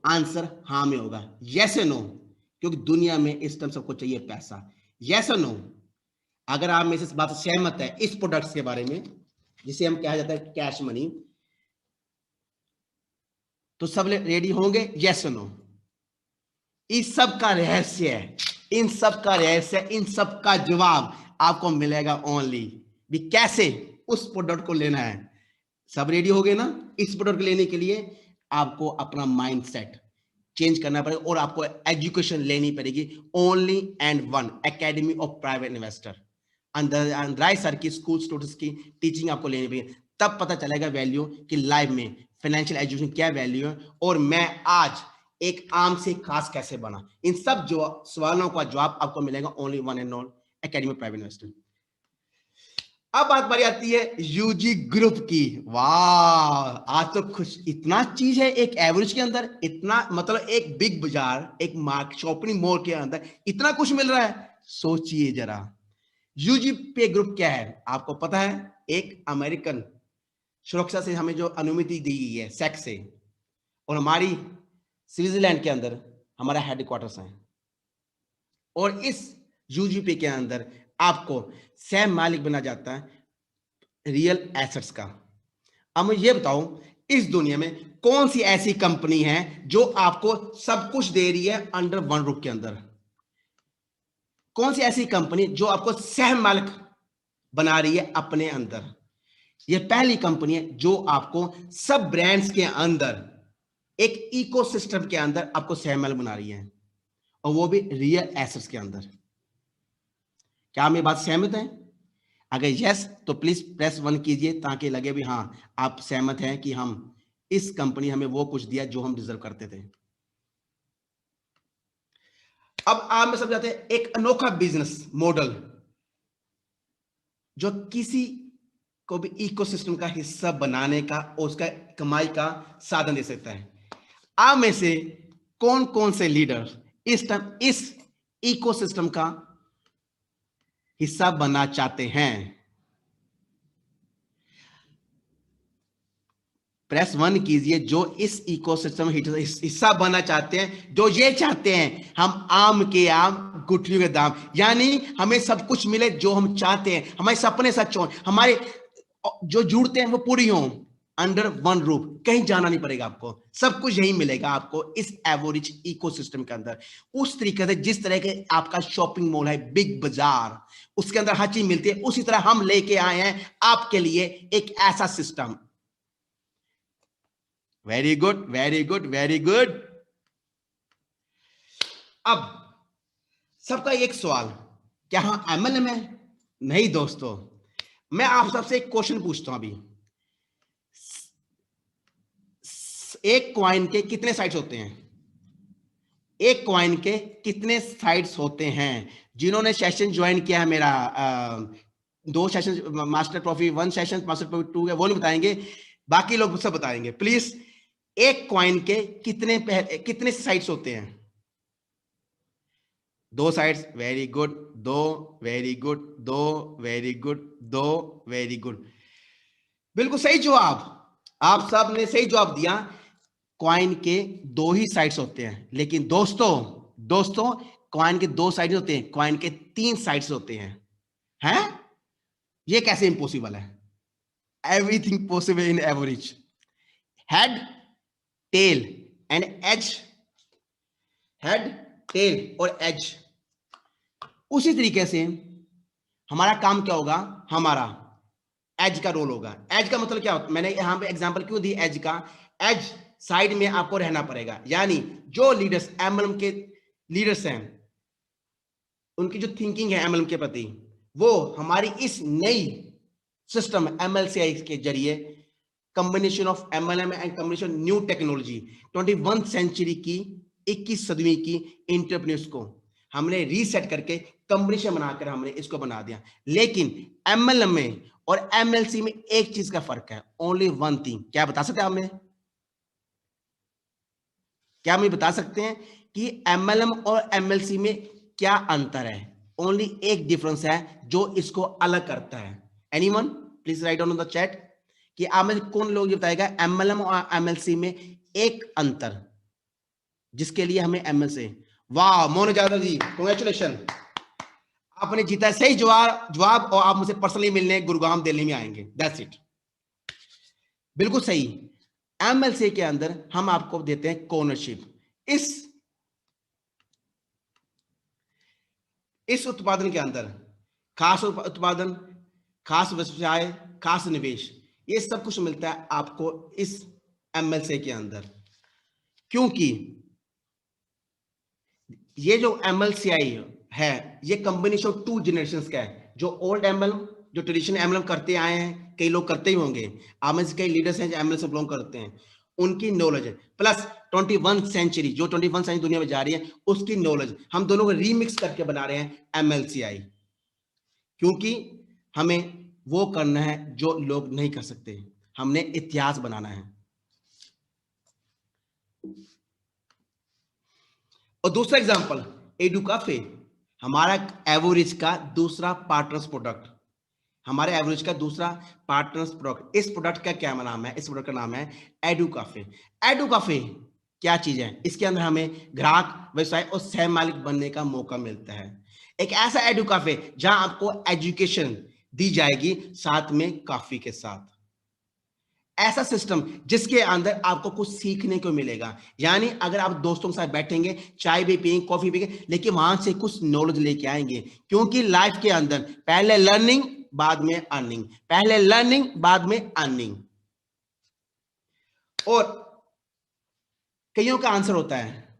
Speaker 2: आंसर हाँ में होगा, यस नो, क्योंकि दुनिया में इस टाइम सबको चाहिए पैसा। Yes no? अगर आप में से इस बात से सहमत है इस प्रोडक्ट्स के बारे में, जिसे हम कहा जाता है कैश मनी, तो सब रेडी होंगे? Yes no? इस सब का रहस्य है, इन सब का रहस्य, इन सब का जवाब आपको मिलेगा ओनली भी कैसे उस प्रोडक्ट को लेना है। सब रेडी हो गए ना? इस प्रोडक्ट लेने के लिए आपको अपना माइंडसेट चेंज करना पड़ेगा और आपको एजुकेशन लेनी पड़ेगी। Only and one academy of private investor, अंदर सर की स्कूल स्टूडेंट्स की टीचिंग आपको लेनी पड़ेगी, तब पता चलेगा वैल्यू कि लाइफ में फाइनेंशियल एजुकेशन क्या वैल्यू है और मैं आज एक आम से खास कैसे बना। इन सब जो सवालों का जवाब आपको मिलेगा only one and all academy of private investor. अब बात बारी आती है यूजी ग्रुप की। वाह, आज तो खुश, इतना चीज है एक एवरेज के अंदर, इतना मतलब एक बिग बाजार, एक मार्क शॉपिंग मॉल के अंदर इतना कुछ मिल रहा है। सोचिए जरा, यूजी पे ग्रुप क्या है आपको पता है? एक अमेरिकन सुरक्षा से हमें जो अनुमति दी गई है सेक्स से, और हमारी स्विट्जरलैंड के अंदर हमारा हेडक्वार्टर्स है, और इस यूजीपी के अंदर आपको सह मालिक बना जाता है रियल एसेट्स का। अब मैं ये बताऊं, इस दुनिया में कौन सी ऐसी कंपनी है जो आपको सब कुछ दे रही है अंडर वन रूफ के अंदर? कौन सी ऐसी कंपनी जो आपको सह मालिक बना रही है अपने अंदर? ये पहली कंपनी है जो आपको सब ब्रांड्स के अंदर एक इकोसिस्टम के अंदर आपको सह मालिक बना रही है, और वो भी रियल एसेट्स के अंदर। क्या हम ये बात सहमत हैं? अगर यस तो प्लीज प्रेस 1 कीजिए ताकि लगे भी हाँ आप सहमत हैं कि हम इस कंपनी हमें वो कुछ दिया जो हम डिजर्व करते थे। अब आप में समझाते हैं एक अनोखा बिजनेस मॉडल जो किसी को भी इकोसिस्टम का हिस्सा बनाने का और उसका कमाई का साधन दे सकता है। आप में से कौन कौन से लीडर इस टाइम इस इकोसिस्टम का हिस्सा बनना चाहते हैं? प्रेस 1 कीजिए जो इस इकोसिस्टम हिस्सा बनना चाहते हैं, जो ये चाहते हैं हम आम के आम गुठलियों के दाम, यानी हमें सब कुछ मिले जो हम चाहते हैं, हमारे सपने सच हों, हमारे जो जुड़ते हैं वो पूरी हों अंडर वन रूफ। कहीं जाना नहीं पड़ेगा आपको, सब कुछ यही मिलेगा आपको इस एवरेज इकोसिस्टम के अंदर। उस तरीके से जिस तरह के आपका शॉपिंग मॉल है बिग बाजार, उसके अंदर हर चीज मिलती है, उसी तरह हम लेके आए हैं आपके लिए एक ऐसा system. Very good, very good, very good. अब सबका एक सवाल, क्या हाँ एमएलएम है? नहीं दोस्तों, मैं आप सबसे एक क्वेश्चन पूछता हूं अभी। एक कॉइन के कितने साइड्स होते हैं? एक कॉइन के कितने साइड्स होते हैं? जिन्होंने सेशन ज्वाइन किया है मेरा 2 session master trophy 1 session master trophy 2 है, वो नहीं बताएंगे, बाकी लोग सब बताएंगे। प्लीज, एक कॉइन के कितने साइड्स होते हैं? 2 sides, very good, 2, very good, 2, very good, 2, very good, बिल्कुल सही जवाब। आप सब ने सही जवाब दिया। कॉइन के 2 ही साइड्स होते हैं, लेकिन दोस्तों कॉइन के 2 साइड्स होते हैं, कॉइन के 3 साइड्स होते हैं। हैं? ये कैसे इम्पॉसिबल है? Everything possible in average. Head, tail and edge, head, tail और एज। उसी तरीके से हमारा काम क्या होगा? हमारा एज का रोल होगा। एज का मतलब क्या होता है? मैंने यहां पे एग्जांपल क्यों दी एज का? एज साइड में आपको रहना पड़ेगा, यानी जो लीडर्स एमएलएम के लीडर्स हैं, उनकी जो थिंकिंग है एमएलएम के प्रति, वो हमारी इस नई सिस्टम एमएलसीआई के जरिए combination of MLM and combination new technology 21st century की 21 सदी की एंटरप्रेन्योर्स को हमने रीसेट करके कॉम्बिनेशन बनाकर हमने इसको बना दिया। लेकिन एमएलएम में और एमएलसी में एक चीज का फर्क है, ओनली वन थिंग। क्या बता सकते हैं हमें? क्या मुझे बता सकते हैं कि एमएलएम और एमएलसी में क्या अंतर है? ओनली एक डिफरेंस है जो इसको अलग करता है। Anyone please write down on the chat कि आप में कौन लोग ये बताएगा एमएलएम और एमएलसी में एक अंतर जिसके लिए हमें एमएल से। वाह मोनू यादव जी, कांग्रेचुलेशन, आपने जीता सही जवाब और आप मुझे पर्सनली मिलने गुरुग्राम दिल्ली में आएंगे। दैट्स इट, बिल्कुल सही। एमएलसी के अंदर हम आपको देते हैं ओनरशिप। इस उत्पादन के अंदर खास उत्पादन, खास व्यवसाय, खास निवेश, ये सब कुछ मिलता है आपको इस एमएलसी के अंदर। क्योंकि ये जो एमएलसीआई है ये कॉम्बिनेशन ऑफ 2 जनरेशंस का है। जो ओल्ड एमएलएम, जो ट्रेडिशनल एमएलएम करते आए हैं, कई लोग करते ही होंगे, आप में से कई लीडर्स हैं जो एमएलएम से बिलोंग करते हैं, उनकी नॉलेज है, प्लस 21 सेंचुरी, जो 21 सेंचुरी दुनिया में जा रही है उसकी नॉलेज, हम दोनों को रीमिक्स करके बना रहे हैं एमएलसीआई। क्योंकि हमें वो करना है जो लोग नहीं कर सकते, हमने इतिहास बनाना है। और दूसरा एग्जांपल एडुकाफे, हमारा एवरेज का दूसरा पार्टनर्स प्रोडक्ट, हमारे एवरेज का दूसरा पार्टनर्स प्रोडक्ट। इस प्रोडक्ट का क्या नाम है? इस प्रोडक्ट का नाम है एडुकाफे। एडुकाफे क्या चीज है? इसके अंदर हमें ग्राहक, व्यवसाय और सह मालिक बनने का मौका मिलता है। एक ऐसा एडुकाफे जहां आपको एजुकेशन दी जाएगी साथ में कॉफी के साथ। ऐसा सिस्टम जिसके अंदर आपको कुछ सीखने को मिलेगा। यानी अगर आप दोस्तों के साथ बैठेंगे, चाय भी पिएंगे, कॉफी पिएंगे, लेकिन वहां से कुछ नॉलेज लेके आएंगे। क्योंकि लाइफ के अंदर पहले लर्निंग बाद में अर्निंग, पहले लर्निंग बाद में अर्निंग। और कईयों का आंसर होता है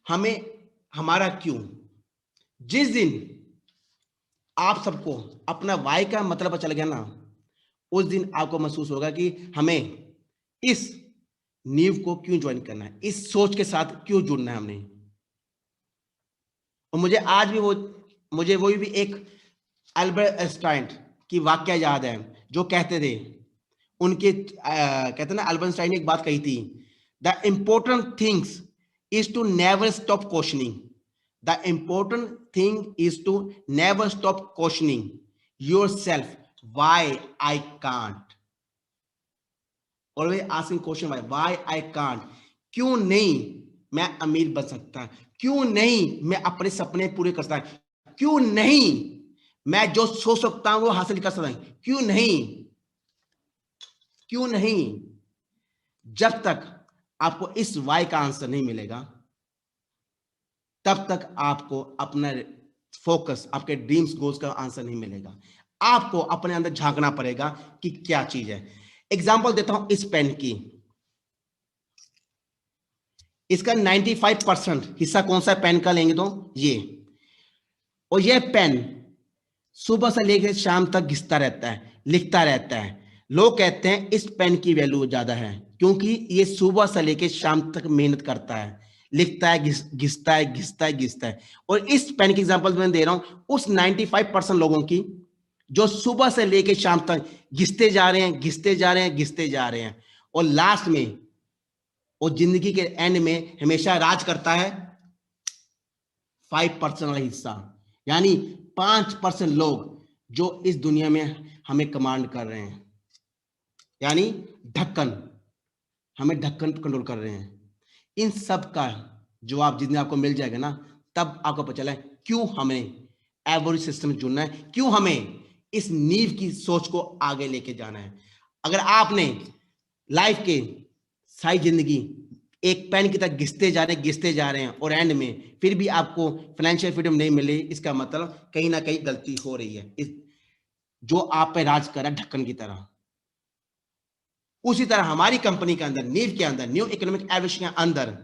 Speaker 2: हमें हमारा क्यों। जिस दिन आप सबको अपना वाई का मतलब चल गया ना, उस दिन आपको महसूस होगा कि हमें इस नींव को क्यों ज्वाइन करना है, इस सोच के साथ क्यों जुड़ना है हमने। और मुझे आज भी मुझे वो भी एक अल्बर्ट आइंस्टाइन की वाक्य याद है जो कहते थे, उनके कहते ना अल्बर्ट आइंस्टाइन ने एक बात कही थी, the important things is to never stop questioning, the important thing is to never stop questioning yourself why I can't, always asking question why I can't, क्यों नहीं मैं अमीर बन सकता, क्यों नहीं मैं अपने सपने पूरे कर सकता, क्यों नहीं मैं जो सोच सकता हूं वो हासिल कर सकता हूं, क्यों नहीं, क्यों नहीं। जब तक आपको इस वाई का आंसर नहीं मिलेगा तब तक आपको अपना फोकस, आपके ड्रीम्स गोल्स का आंसर नहीं मिलेगा। आपको अपने अंदर झांकना पड़ेगा कि क्या चीज है। एग्जांपल देता हूं इस पेन की, इसका 95% हिस्सा कौन सा पेन का लेंगे तो ये, और ये पेन सुबह से लेकर शाम तक घिसता रहता है, लिखता रहता है। लोग कहते हैं इस पेन की वैल्यू ज्यादा है क्योंकि ये सुबह से लेकर शाम तक मेहनत करता है, लिखता है, घिसता है, घिसता है, घिसता है। और इस पेन की एग्जांपल मैं दे रहा हूं उस 95% लोगों की जो सुबह से लेकर शाम तक घिसते जा रहे हैं, घिसते जा रहे हैं, घिसते जा रहे हैं, और लास्ट में और जिंदगी के एंड में हमेशा राज करता है 5% वाला हिस्सा, यानी 5% लोग जो इस दुनिया में हमें कमांड कर रहे हैं, यानी ढक्कन, हमें ढक्कन कंट्रोल कर रहे हैं। इन सब का जवाब जितने आपको मिल जाएगा ना, तब आपको पता चला क्यों हमें एवरेज सिस्टम में जुड़ना है, क्यों हमें इस नींव की सोच को आगे लेके जाना है। अगर आपने लाइफ के सारी जिंदगी एक पेन की तरह घिसते जा रहे हैं और एंड में फिर भी आपको फाइनेंशियल फ्रीडम नहीं मिली, इसका मतलब कहीं ना कहीं गलती हो रही है। जो आप पे राज कर रहा है ढक्कन की तरह, उसी तरह हमारी कंपनी के अंदर, नींव के अंदर, न्यू इकोनॉमिक एवरेज के अंदर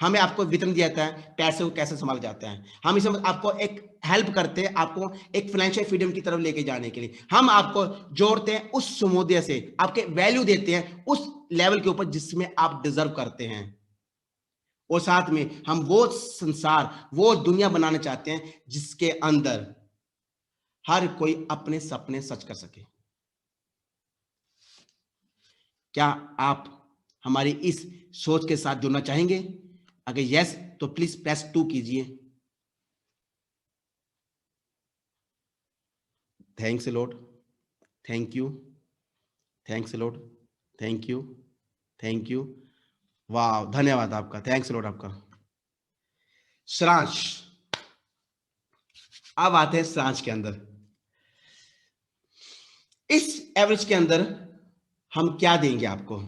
Speaker 2: हमें आपको वितरण दिया जाता है, पैसे को कैसे संभाला जाता है। हम इसमें आपको एक हेल्प करते हैं, आपको एक फाइनेंशियल फ्रीडम की तरफ लेके जाने के लिए हम आपको जोड़ते हैं उस समुदाय से, आपके वैल्यू देते हैं उस लेवल के ऊपर जिसमें आप डिजर्व करते हैं। और साथ में हम वो संसार, वो दुनिया बनाना चाहते हैं जिसके अंदर हर कोई अपने सपने सच कर सके। क्या आप हमारी इस सोच के साथ जुड़ना चाहेंगे? अगर यस तो प्लीज प्रेस 2 कीजिए। Thanks a lot, thank you, thanks a lot, thank you, thank you, वाह, धन्यवाद आपका, थैंक्स अ लॉट आपका। सारांश, अब आते हैं सारांश के अंदर। इस एवरेज के अंदर हम क्या देंगे आपको?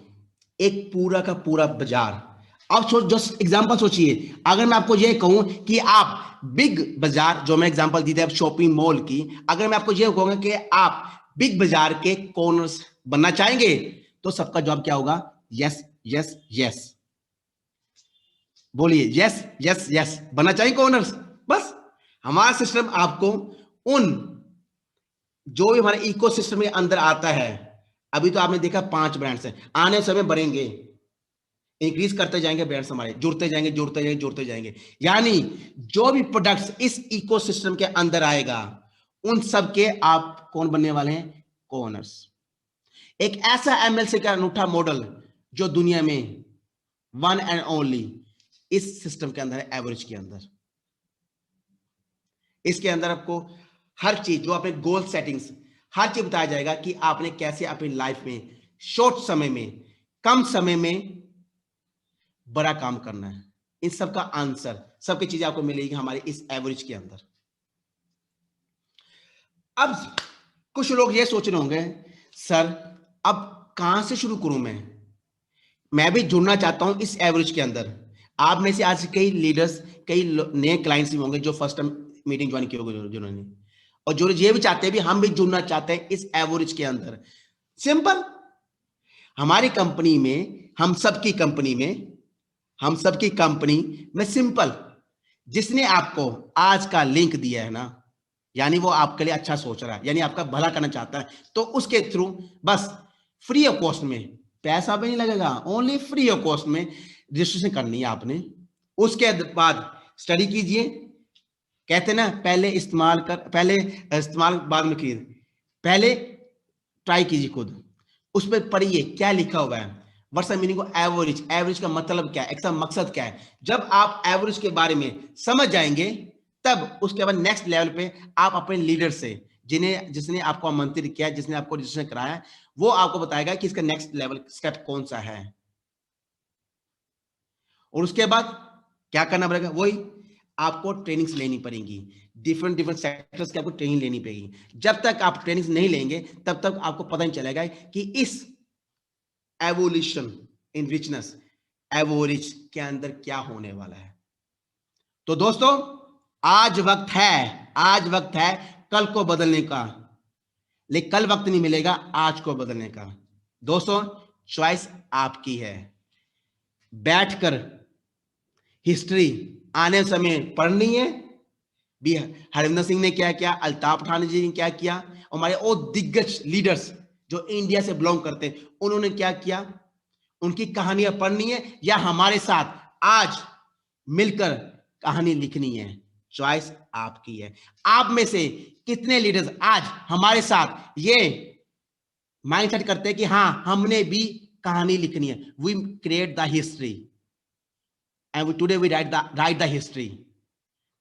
Speaker 2: एक पूरा का पूरा बाजार। अब जस्ट एग्जांपल सोचिए, अगर मैं आपको ये कहूं कि आप बिग बाजार, जो मैं एग्जांपल दी थी अब शॉपिंग मॉल की, अगर मैं आपको ये कहूंगा कि आप बिग बाजार के कॉर्नर्स बनना चाहेंगे, तो सबका जवाब क्या होगा? Yes, yes, yes. बोलिए यस, यस, यस। बनना चाहिए कॉर्नर्स। बस हमारा सिस्टम आपको उन जो भी हमारे इकोसिस्टम के अंदर आता है, अभी तो आपने देखा 5 ब्रांड्स हैं, आने समय बढ़ेंगे, इंक्रीज करते जाएंगे ब्रांड्स, हमारे जुड़ते जाएंगे, जुड़ते जाएंगे, जुड़ते जाएंगे। यानी जो भी प्रोडक्ट्स इस इकोसिस्टम के अंदर आएगा, उन सब के आप कौन बनने वाले हैं? कॉर्नर्स। एक ऐसा एमएलसी का अनूठा मॉडल जो दुनिया में वन एंड ओनली इस सिस्टम के अंदर है, एवरेज के अंदर। इसके अंदर आपको हर चीज, जो अपने गोल सेटिंग्स, हर चीज बताया जाएगा कि आपने कैसे अपनी लाइफ में शॉर्ट समय में, कम समय में बड़ा काम करना है। इन सब का आंसर, सबकी चीजें आपको मिलेगी हमारे इस एवरेज के अंदर। अब कुछ लोग ये सोच रहे होंगे, सर अब कहां से शुरू करूं? मैं भी जुड़ना चाहता हूं इस एवरेज के अंदर। आप में से आज कई लीडर्स, कई नए क्लाइंट्स भी होंगे जो फर्स्ट टाइम मीटिंग ज्वाइन की होगी जिन्होंने, और जो ये भी चाहते हैं भी हम भी जुड़ना चाहते हैं इस एवरेज के अंदर। सिंपल, हमारी कंपनी में, हम सबकी कंपनी में सिंपल, जिसने आपको आज का लिंक दिया है ना, यानी वो आपके लिए अच्छा सोच रहा है, यानी आपका भला करना चाहता है, तो उसके थ्रू बस फ्री ऑफ कॉस्ट में, पैसा भी नहीं लगेगा, ओनली फ्री ऑफ कॉस्ट में रजिस्ट्रेशन करनी है आपने। उसके बाद स्टडी कीजिए। कहते ना, पहले इस्तेमाल बाद में कीजिए। पहले ट्राई कीजिए खुद, उस पर पढ़िए क्या लिखा हुआ है। What's the meaning of average? Average का मतलब क्या है, इसका मकसद क्या है? जब आप एवरेज के बारे में समझ जाएंगे, तब उसके बाद नेक्स्ट लेवल पे आप अपने लीडर से, जिसने आपको आमंत्रित किया, जिसने आपको रजिस्ट्रेशन कराया, वो आपको बताएगा कि इसका नेक्स्ट लेवल स्टेप कौन सा है। और उसके बाद क्या करना पड़ेगा? वही आपको ट्रेनिंग्स लेनी पड़ेगी, डिफरेंट सेक्टर्स की आपको ट्रेनिंग लेनी पड़ेगी। जब तक आप ट्रेनिंग्स नहीं लेंगे, तब तक आपको पता नहीं चलेगा कि इस एवोल्यूशन इन रिचनेस, एवरेज के अंदर क्या होने वाला है। तो दोस्तों, आज वक्त है कल को बदलने का, लेकिन कल वक्त नहीं मिलेगा आज को बदलने का। दोस्तों, चॉइस आपकी है। बैठकर हिस्ट्री आने समय पढ़नी है भी, हरिंदर सिंह ने क्या किया, अल्ताफ पठान जी ने क्या किया, हमारे और दिग्गज लीडर्स जो इंडिया से बिलोंग करते हैं, उन्होंने क्या किया, उनकी कहानियां पढ़नी है, या हमारे साथ आज मिलकर कहानी लिखनी है। चॉइस आपकी है। आप में से कितने लीडर्स आज हमारे साथ ये माइंडसेट करते हैं कि हाँ, हमने भी कहानी लिखनी है। We create the history and today we write the history,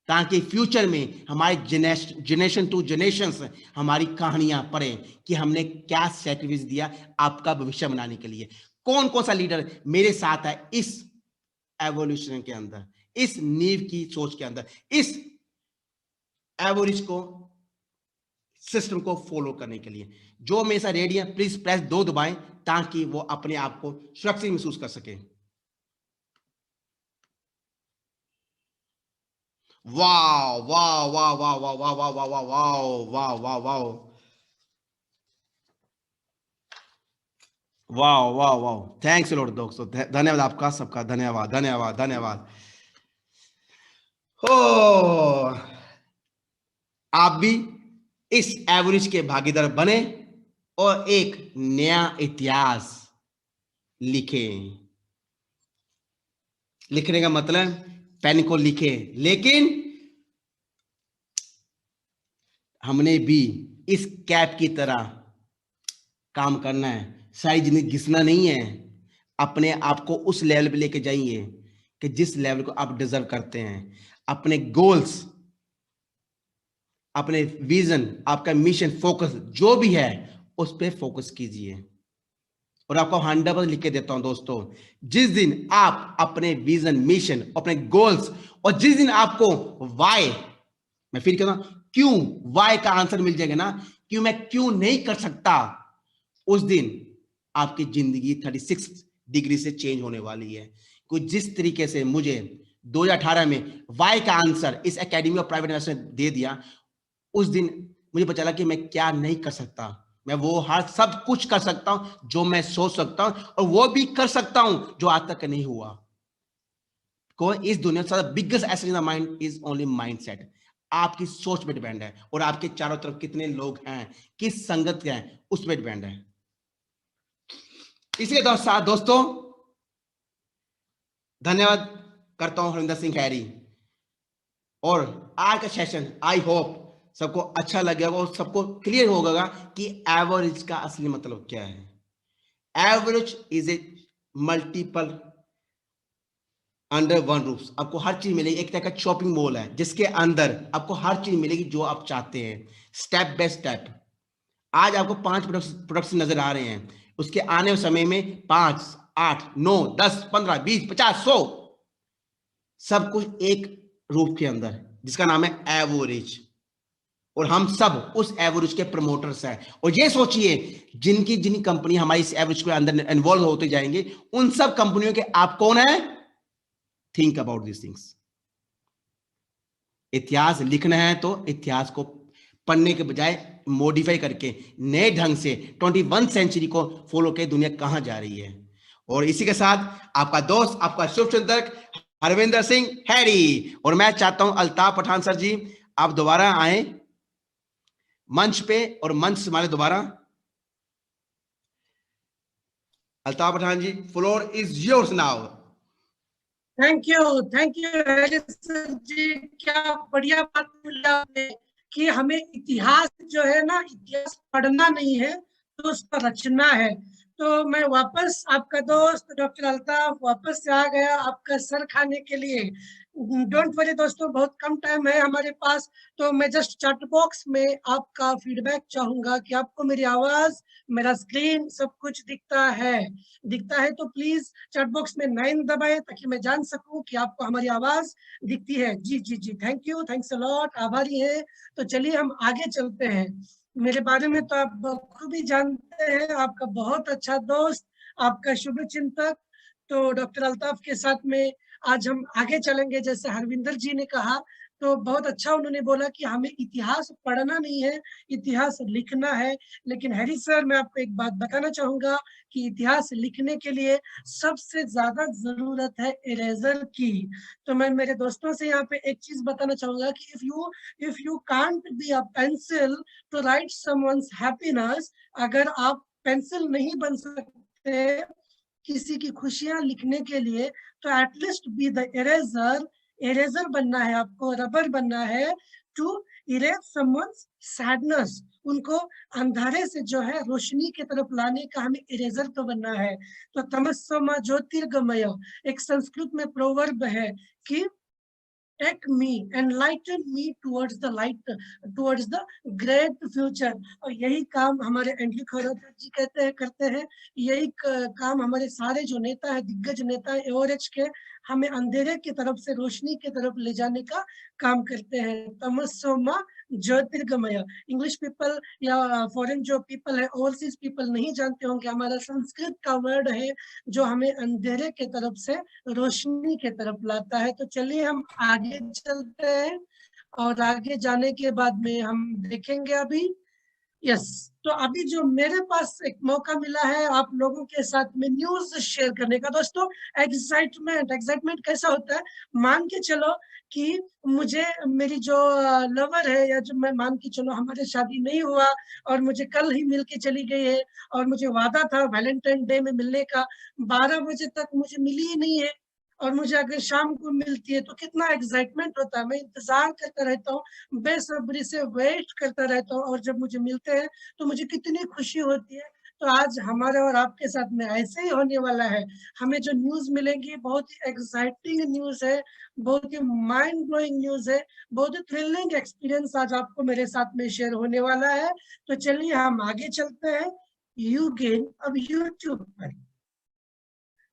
Speaker 2: ताकि फ्यूचर में हमारे जनरेशन टू जनरेशन हमारी कहानियां पढ़ें कि हमने क्या सैक्रिफाइस दिया आपका भविष्य बनाने के लिए। कौन कौन सा लीडर मेरे साथ है इस एवोल्यूशन के अंदर, इस नींव की सोच के अंदर, इस एवरेज को, सिस्टम को फॉलो करने के लिए। जो मेरे साथ रेडी है, प्लीज प्रेस 2 दबाएं, ताकि वो अपने आप को सुरक्षित महसूस कर सके। वाह वाह वाह वाह वाह वाह वाह वाह वाह वाह वाह वाह वाह वाह वाह वाह, थैंक्स लॉर्ड दोस्तों, धन्यवाद आपका सबका, धन्यवाद धन्यवाद धन्यवाद। हो, आप भी इस एवरेज के भागीदार बने और एक नया इतिहास लिखें। लिखने का मतलब पेन को लिखे, लेकिन हमने भी इस कैप की तरह काम करना है। सारी जिंदगी घिसना नहीं है, अपने आप को उस लेवल पे लेके जाइए कि जिस लेवल को आप डिजर्व करते हैं। अपने गोल्स, अपने विजन, आपका मिशन, फोकस जो भी है उस पर फोकस कीजिए। और आपको 100% लिख के देता हूं दोस्तों, जिस दिन आप अपने विजन, मिशन, अपने गोल्स, और जिस दिन आपको वाई, मैं फिर कहता हूं क्यों, वाई का आंसर मिल जाएगा ना, क्यों मैं क्यों नहीं कर सकता, उस दिन आपकी जिंदगी 36 डिग्री से चेंज होने वाली है। कुछ जिस तरीके से मुझे 2018 में वाई का आंसर इस एकेडमी ऑफ प्राइवेट इन्वेस्टमेंट दे दिया, उस दिन मुझे पता चला कि मैं क्या नहीं कर सकता। मैं वो हर सब कुछ कर सकता हूं जो मैं सोच सकता हूं, और वो भी कर सकता हूं जो आज तक नहीं हुआ। को इस दुनिया का biggest asset in the mind is only mindset. आपकी सोच पे डिपेंड है, और आपके चारों तरफ कितने लोग हैं, किस संगत के हैं, उस पर डिपेंड है। इसके साथ दोस्तों धन्यवाद करता हूं हरविंदर सिंह खैरी। और आज का सेशन आई होप सबको अच्छा लगेगा और सबको क्लियर होगा कि एवरेज का असली मतलब क्या है। Average is a multiple under one roof. आपको हर चीज मिलेगी, एक तरह का शॉपिंग मॉल है जिसके अंदर आपको हर चीज मिलेगी जो आप चाहते हैं, स्टेप बाय स्टेप। आज आपको 5 प्रोडक्ट्स नजर आ रहे हैं, उसके आने वाले समय में 5, 8, 9, 10, 15, 20, 50, 100, सब कुछ एक रूफ के अंदर, जिसका नाम है एवरेज। और हम सब उस एवरेज के प्रमोटर्स हैं। और ये सोचिए, जिन कंपनी हमारी इस एवरेज के अंदर इन्वॉल्व होते जाएंगे, उन सब कंपनियों के आप कौन है? Think about this things. इतिहास लिखना है तो इतिहास को पढ़ने के बजाय मॉडिफाई करके नए ढंग से 21 सेंचुरी को फॉलो के दुनिया कहां जा रही है। और इसी के साथ आपका दोस्त, आपका शुभचिंतक हरविंदर सिंह हैरी। और मैं चाहता हूं अल्ताफ पठान सर जी आप दोबारा आए मंच पे, और मंच हमारे दोबारा। Altaf Pathan ji, floor is yours now.
Speaker 1: Thank you sir ji, क्या बढ़िया बात बोली आपने कि हमें इतिहास जो है ना, इतिहास पढ़ना नहीं है तो उसका रचना है। तो मैं वापस आपका दोस्त डॉक्टर अल्ताफ वापस से आ गया आपका सर खाने के लिए। डोंट वरी दोस्तों, बहुत कम टाइम है हमारे पास, तो मैं जस्ट चैट बॉक्स में आपका फीडबैक चाहूंगा कि आपको मेरी आवाज, मेरा स्क्रीन सब कुछ दिखता है तो प्लीज चैट बॉक्स में 9 दबाएं ताकि मैं जान सकूं कि आपको हमारी आवाज दिखती है। जी जी जी, thank you, thanks a lot, आभारी है। तो चलिए हम आगे चलते हैं। मेरे बारे में तो आप बखूबी जानते हैं, आपका बहुत अच्छा दोस्त, आपका शुभ चिंतक। तो डॉक्टर अल्ताफ के साथ में आज हम आगे चलेंगे। जैसे हरविंदर जी ने कहा तो बहुत अच्छा उन्होंने बोला कि हमें इतिहास पढ़ना नहीं है, इतिहास लिखना है। लेकिन हैरी सर, मैं आपको एक बात बताना चाहूंगा कि इतिहास लिखने के लिए सबसे ज्यादा जरूरत है इरेजर की। तो मैं मेरे दोस्तों से यहाँ पे एक चीज बताना चाहूंगा कि if you can't be a pencil to write someone's happiness, अगर आप पेंसिल नहीं बन सकते किसी की खुशियां लिखने के लिए, तो at least be the eraser. Eraser बनना है आपको, रबर बनना है टू इरेज समवन्स सैडनेस। उनको अंधारे से जो है रोशनी की तरफ लाने का हमें इरेजर तो बनना है। तो तमस्सोमा ज्योतिर्गमय एक संस्कृत में प्रोवर्ब है कि take me, enlighten me towards the light, towards the great future। और यही काम हमारे एंड्रयू खरौतर जी करते हैं। यही काम हमारे सारे जो नेता है, दिग्गज नेता है एवरेज के, हमें अंधेरे की तरफ से रोशनी की तरफ ले जाने का काम करते हैं। तमस्सोमा ज्योतिर्गमय। इंग्लिश पीपल या फॉरेन जो पीपल है, ओवरसीज पीपल नहीं जानते होंगे, हमारा संस्कृत का वर्ड है जो हमें अंधेरे के तरफ से रोशनी की तरफ लाता है। तो चलिए हम आगे चलते हैं, और आगे जाने के बाद में हम देखेंगे अभी। यस, तो अभी जो मेरे पास एक मौका मिला है आप लोगों के साथ में न्यूज शेयर करने का। दोस्तों, एक्साइटमेंट कैसा होता है, मान के चलो कि मुझे मेरी जो लवर है, या जो मैं मान के चलो हमारे शादी नहीं हुआ और मुझे कल ही मिल के चली गई है, और मुझे वादा था वैलेंटाइन डे में मिलने का, 12 बजे तक मुझे मिली ही नहीं है। और मुझे अगर शाम को मिलती है तो कितना एक्साइटमेंट होता है, मैं इंतजार करता रहता हूँ, बेसब्री से वेट करता रहता हूँ, और जब मुझे मिलते हैं तो मुझे कितनी खुशी होती है। तो आज हमारे और आपके साथ में ऐसे ही होने वाला है। हमें जो न्यूज़ मिलेंगी बहुत ही एक्साइटिंग न्यूज़ है, बहुत ही माइंड ब्लोइंग न्यूज़ है, बहुत ही थ्रिलिंग एक्सपीरियंस आज आपको मेरे साथ में शेयर होने वाला है। तो चलिए हम आगे चलते हैं। YouGain अब यूट्यूब पर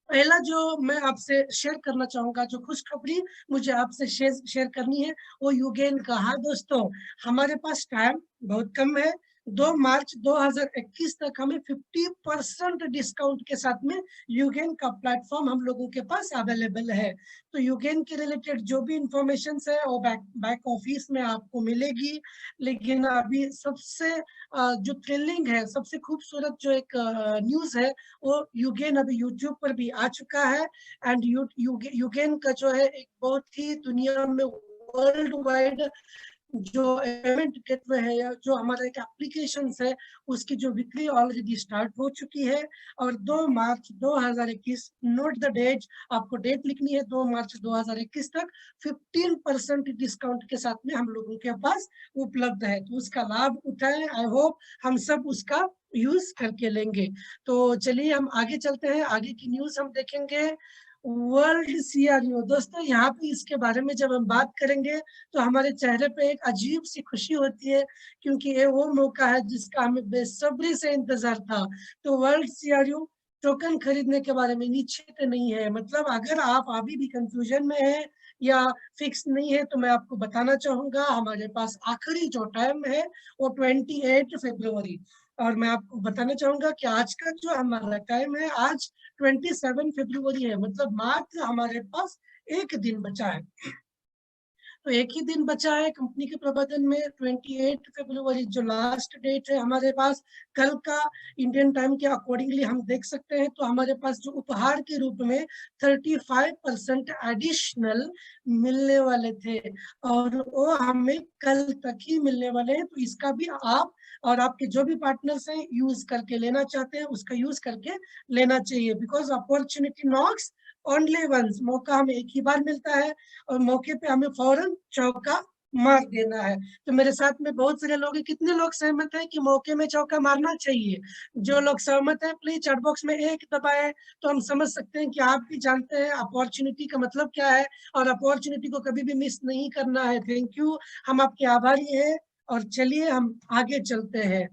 Speaker 1: पहला जो मैं आपसे शेयर करना चाहूंगा, जो खुशखबरी मुझे आपसे शेयर करनी है, वो YouGain का। हाँ दोस्तों, हमारे पास टाइम बहुत कम है। 2 मार्च 2021 तक हमें 50% डिस्काउंट के साथ में YouGain का प्लेटफॉर्म हम लोगों के पास अवेलेबल है। तो YouGain के रिलेटेड जो भी इंफॉर्मेशन है वो बैक ऑफिस में आपको मिलेगी। लेकिन अभी सबसे जो थ्रिलिंग है, सबसे खूबसूरत जो एक न्यूज है, वो YouGain अभी यूट्यूब पर भी आ चुका है। एंड YouGain का जो है एक बहुत ही दुनिया में वर्ल्ड वाइड जो पेमेंट गेटवे है, या जो हमारा एक एप्लीकेशन है, उसकी जो बिक्री ऑलरेडी स्टार्ट हो चुकी है। और 2 मार्च 2021, नोट द डेट, आपको डेट लिखनी है, 2 मार्च 2021 तक 15% डिस्काउंट के साथ में हम लोगों के पास उपलब्ध है। तो उसका लाभ उठाएं। आई होप हम सब उसका यूज करके लेंगे। तो चलिए हम आगे चलते हैं, आगे की न्यूज हम देखेंगे। वर्ल्ड CRO दोस्तों, यहाँ पे इसके बारे में जब हम बात करेंगे तो हमारे चेहरे पे एक अजीब सी खुशी होती है, क्योंकि ये वो मौका है जिसका हमें बेसब्री से इंतजार था। तो वर्ल्ड CRO टोकन खरीदने के बारे में निश्चित नहीं है। मतलब अगर आप अभी भी कंफ्यूजन में है या फिक्स नहीं है, तो मैं आपको बताना चाहूंगा, हमारे पास आखिरी जो टाइम है वो 28 फरवरी। और मैं आपको बताना चाहूंगा कि आज का जो हमारा टाइम है, आज 27 फरवरी है। मतलब मात्र हमारे पास एक दिन बचा है। तो एक ही दिन बचा है कंपनी के प्रबंधन में। 28 फरवरी जो लास्ट डेट है हमारे पास, कल का इंडियन टाइम के अकॉर्डिंगली हम देख सकते हैं, तो हमारे पास जो उपहार के रूप में 35% एडिशनल मिलने वाले थे, और वो हमें कल तक ही मिलने वाले हैं। तो इसका भी आप और आपके जो भी पार्टनर्स हैं यूज करके लेना चाहते हैं, उसका यूज करके लेना चाहिए। Because opportunity knocks only once, मौका हमें एक ही बार मिलता है, और मौके पे हमें फौरन चौका मार देना है। तो मेरे साथ में बहुत सारे लोग हैं, कितने लोग सहमत हैं कि मौके में चौका मारना चाहिए? जो लोग सहमत हैं प्लीज चैट बॉक्स में एक दबाएं, तो हम समझ सकते हैं कि आप भी जानते हैं अपॉर्चुनिटी का मतलब क्या है, और अपॉर्चुनिटी को कभी भी मिस नहीं करना है। थैंक यू, हम आपके आभारी हैं। और चलिए हम आगे चलते हैं।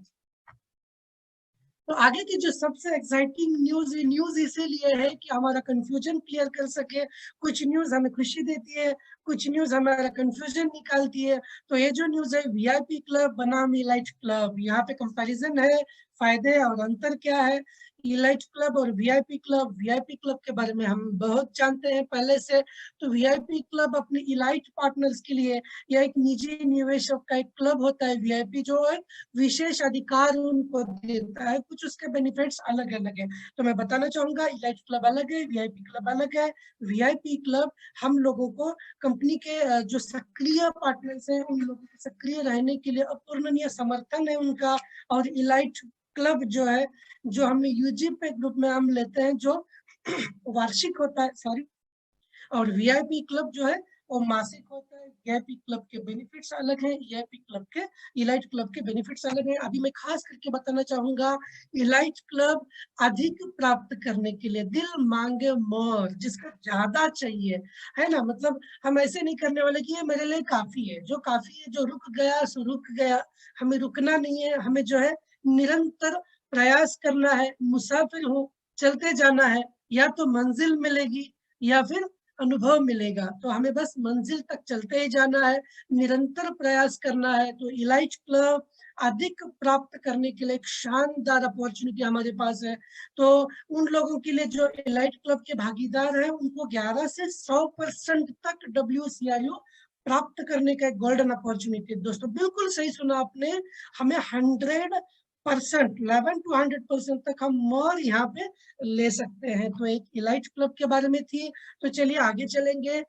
Speaker 1: तो आगे की जो सबसे एक्साइटिंग न्यूज इसीलिए है कि हमारा कंफ्यूजन क्लियर कर सके। कुछ न्यूज हमें खुशी देती है, कुछ न्यूज हमारा कंफ्यूजन निकालती है। तो ये जो न्यूज है, VIP क्लब बनाम इलाइट क्लब, यहाँ पे कंपैरिजन है, फायदे और अंतर क्या है। इलाइट क्लब और VIP क्लब के बारे में हम बहुत जानते हैं पहले से। तो VIP क्लब अपने इलाइट पार्टनर्स के लिए, यह एक निजी निवेशक का एक क्लब होता है। VIP जो है विशेष अधिकार उनको देता है, कुछ उसके बेनिफिट्स अलग अलग है। तो मैं बताना चाहूंगा, इलाइट क्लब अलग है, VIP क्लब अलग है। VIP क्लब हम लोगों को कंपनी के जो सक्रिय पार्टनर्स हैं, उन लोगों के सक्रिय रहने के लिए अपूर्णनीय समर्थन है उनका। और इलाइट क्लब जो है, जो हमें UG पे ग्रुप में हम लेते हैं, जो वार्षिक होता है, सॉरी। और VIP क्लब जो है वो मासिक होता है। VIP क्लब के बेनिफिट्स अलग हैं, EIP क्लब के, इलाइट क्लब के बेनिफिट्स अलग हैं। अभी मैं खास करके बताना चाहूंगा, इलाइट क्लब अधिक प्राप्त करने के लिए दिल मांगे मोर, जिसका ज्यादा चाहिए, है ना। मतलब हम ऐसे नहीं करने वाले कि ये मेरे लिए काफी है, जो काफी है, जो रुक गया सो रुक गया। हमें रुकना नहीं है, हमें जो है निरंतर प्रयास करना है, मुसाफिर हो, चलते जाना है। या तो मंजिल मिलेगी या फिर अनुभव मिलेगा। तो हमें बस मंजिल तक चलते ही जाना है, निरंतर प्रयास करना है। तो इलाइट क्लब अधिक प्राप्त करने के लिए एक शानदार अपॉर्चुनिटी हमारे पास है। तो उन लोगों के लिए जो इलाइट क्लब के भागीदार हैं, उनको 11 से 100% तक WCRO प्राप्त करने का एक गोल्डन अपॉर्चुनिटी। दोस्तों बिल्कुल सही सुना आपने, हमें 100%, 11 to 100% तक हम मोर यहाँ पे ले सकते हैं। तो एक इलाइट क्लब के बारे में थी। तो चलिए आगे चलेंगे।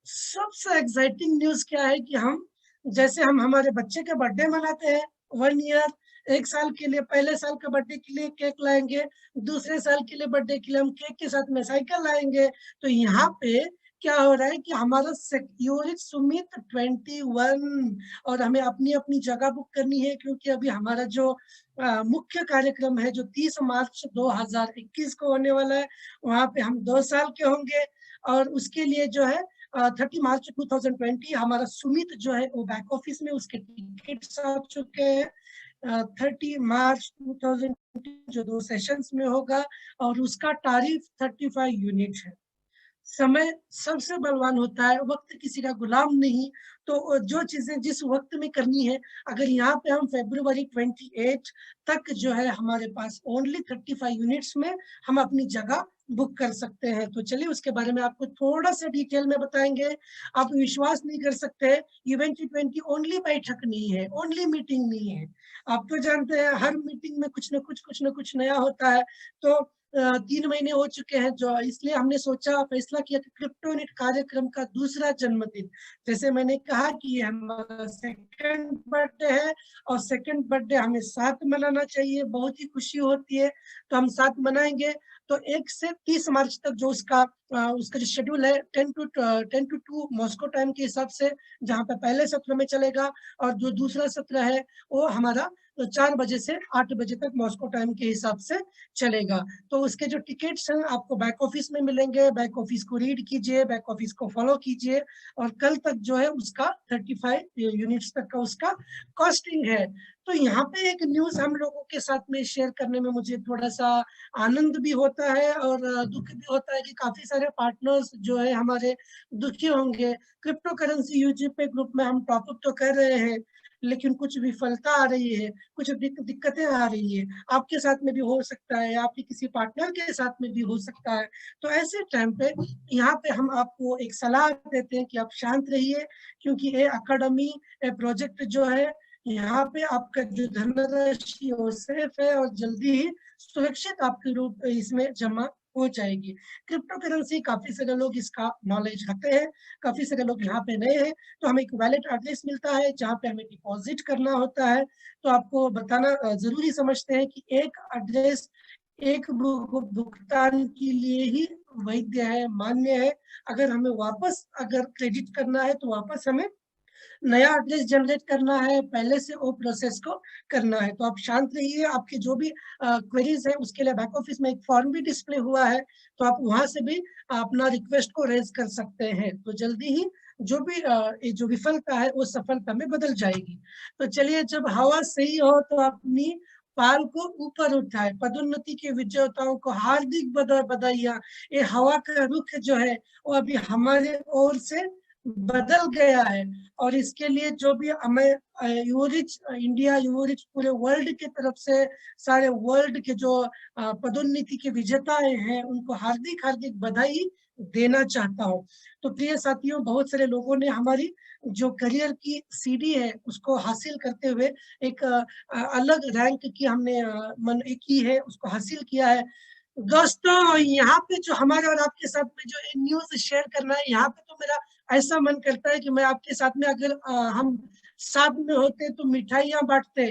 Speaker 1: सबसे एक्साइटिंग न्यूज क्या है कि हम, जैसे हम हमारे बच्चे के बर्थडे मनाते हैं 1 ईयर एक साल के लिए, पहले साल का बर्थडे के लिए केक लाएंगे, दूसरे साल के लिए बर्थडे के लिए हम केक के साथ में साइकिल लाएंगे। तो यहाँ पे क्या हो रहा है कि हमारा यूरिच सुमित 21 और हमें अपनी अपनी जगह बुक करनी है, क्योंकि अभी हमारा जो मुख्य कार्यक्रम है जो 30 मार्च 2021 को होने वाला है, वहां पे हम 2 साल के होंगे। और उसके लिए जो है 30 मार्च 2020 हमारा सुमित जो है वो बैक ऑफिस में उसके टिकट्स आ चुके हैं। 30 मार्च 2020 जो 2 सेशंस में होगा और उसका तारीफ 35 यूनिट है। समय सबसे बलवान होता है, वक्त किसी का गुलाम नहीं। तो जो चीजें जिस वक्त में करनी है, अगर यहाँ पे हम February 28 तक जो है हमारे पास ओनली 35 यूनिट्स में हम अपनी जगह बुक कर सकते हैं। तो चलिए उसके बारे में आपको थोड़ा सा डिटेल में बताएंगे। आप विश्वास नहीं कर सकते, इवेंट 20 ओनली बैठक नहीं है, ओनली मीटिंग नहीं है। आप तो जानते हैं हर मीटिंग में कुछ न कुछ नया होता है। तो 3 महीने हो चुके हैं, जो इसलिए हमने सोचा, फैसला किया कि क्रिप्टोनिट कार्यक्रम का दूसरा जन्मदिन, जैसे मैंने कहा कि ये हमारा सेकंड बर्थडे है और सेकंड बर्थडे हमें साथ मनाना चाहिए, बहुत ही खुशी होती है, तो हम साथ मनाएंगे। तो 1 से 30 मार्च तक जो उसका जो शेड्यूल है 10 to 2 मॉस्को टाइम के हिसाब से, जहाँ पे पहले सत्र में चलेगा और जो दूसरा सत्र है वो हमारा 4 बजे से 8 बजे तक मॉस्को टाइम के हिसाब से चलेगा। तो उसके जो टिकट्स हैं आपको बैक ऑफिस में मिलेंगे, बैक ऑफिस को रीड कीजिए, बैक ऑफिस को फॉलो कीजिए और कल तक जो है उसका 35 यूनिट्स तक का उसका कॉस्टिंग है। तो यहाँ पे एक न्यूज हम लोगों के साथ में शेयर करने में मुझे थोड़ा सा आनंद भी होता है और दुख भी होता है कि काफी सारे पार्टनर्स जो है हमारे दुखी होंगे। क्रिप्टो करेंसी यूजीपे ग्रुप में हम टॉपअप तो कर रहे हैं, लेकिन कुछ विफलता आ रही है, कुछ दिक्कतें आ रही है। आपके साथ में भी हो सकता है, आपके किसी पार्टनर के साथ में भी हो सकता है। तो ऐसे टाइम पे यहाँ पे हम आपको एक सलाह देते हैं कि आप शांत रहिए, क्योंकि ये अकादमी प्रोजेक्ट जो है, यहाँ पे आपका जो धनराशि वो सेफ है और जल्दी ही सुरक्षित आपके रूप इसमें जमा हो जाएगी। क्रिप्टो करेंसी काफी सारे लोग इसका नॉलेज रखते हैं, काफी सारे लोग यहाँ पे नए हैं। तो हमें एक वैलेट एड्रेस मिलता है जहाँ पे हमें डिपॉजिट करना होता है। तो आपको बताना जरूरी समझते हैं कि एक एड्रेस एक भुगतान के लिए ही वैध है, मान्य है। अगर हमें वापस अगर क्रेडिट करना है तो वापस हमें नया एड्रेस जनरेट करना है, पहले से वो प्रोसेस को करना है। तो आप शांत रहिए, आपके जो भी क्वेरीज है उसके लिए बैक ऑफिस में एक फॉर्म भी डिस्प्ले हुआ है, तो आप वहां से भी अपना रिक्वेस्ट को रेज कर सकते हैं। तो जल्दी ही जो भी ये जो विफलता है वो सफलता में बदल जाएगी। तो चलिए, जब हवा सही हो तो अपनी पाल को ऊपर उठाए, पदोन्नति के विजेताओं को हार्दिक बधाइयां। ये हवा का रुख जो है वो अभी हमारे ओर से बदल गया है और इसके लिए जो भी हमें यूरिच इंडिया, यूरिच पूरे वर्ल्ड की तरफ से सारे वर्ल्ड के जो पदोन्नति के विजेताएं हैं उनको हार्दिक हार्दिक बधाई देना चाहता हूँ। तो प्रिय साथियों, बहुत सारे लोगों ने हमारी जो करियर की सीढ़ी है उसको हासिल करते हुए एक अलग रैंक की हमने मन की है, उसको हासिल किया है। दोस्तों, यहाँ पे जो हमारे और आपके साथ में जो न्यूज शेयर करना है, यहाँ पे तो मेरा ऐसा मन करता है कि मैं आपके साथ में, अगर हम साथ में होते तो मिठाइयाँ बांटते,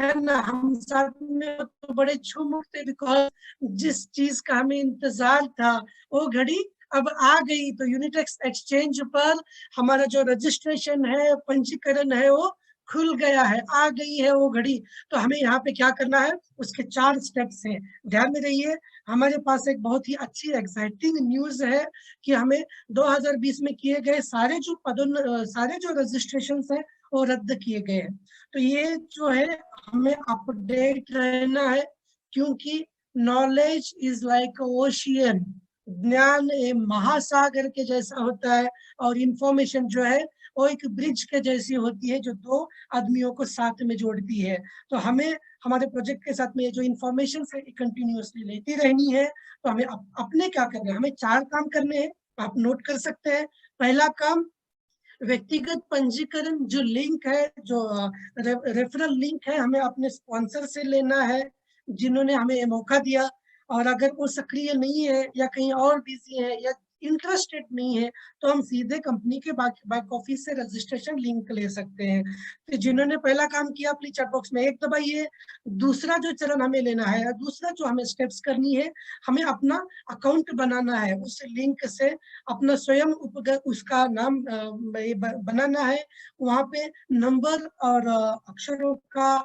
Speaker 1: है ना, हम साथ में तो बड़े झूम उठते, बिकॉज जिस चीज का हमें इंतजार था वो घड़ी अब आ गई। तो यूनिटेक्स एक्सचेंज पर हमारा जो रजिस्ट्रेशन है, पंजीकरण है, वो खुल गया है, आ गई है वो घड़ी। तो हमें यहाँ पे क्या करना है, उसके 4 स्टेप्स हैं, ध्यान में रहिए। हमारे पास एक बहुत ही अच्छी एक्साइटिंग न्यूज है कि हमें 2020 में किए गए सारे जो रजिस्ट्रेशन है वो रद्द किए गए हैं। तो ये जो है हमें अपडेट रहना है, क्योंकि नॉलेज इज लाइक ओशियन, ज्ञान एक महासागर के जैसा होता है और इंफॉर्मेशन जो है वो एक ब्रिज के जैसी होती है जो 2 आदमियों को साथ में जोड़ती है। तो हमें हमारे प्रोजेक्ट के साथ में जो इन्फॉर्मेशन है कंटिन्यूअसली लेती रहनी है। तो हमें अपने क्या करना है, हमें 4 काम करने हैं, आप नोट कर सकते हैं। पहला काम, व्यक्तिगत पंजीकरण जो लिंक है, जो रेफरल लिंक है, हमें अपने स्पॉन्सर से लेना है जिन्होंने हमें ये मौका दिया। और अगर वो सक्रिय नहीं है या कहीं और बिजी है या इंटरेस्टेड नहीं है तो हम सीधे कंपनी के बैक ऑफिस से रजिस्ट्रेशन लिंक ले सकते हैं। तो जिन्होंने पहला काम किया प्लीज चैट बॉक्स में एक दबाइए। दूसरा जो चरण हमें लेना है, दूसरा जो हमें स्टेप्स करनी है, हमें अपना अकाउंट बनाना है, उस लिंक से अपना स्वयं उसका नाम बनाना है। वहां पे नंबर और अक्षरों का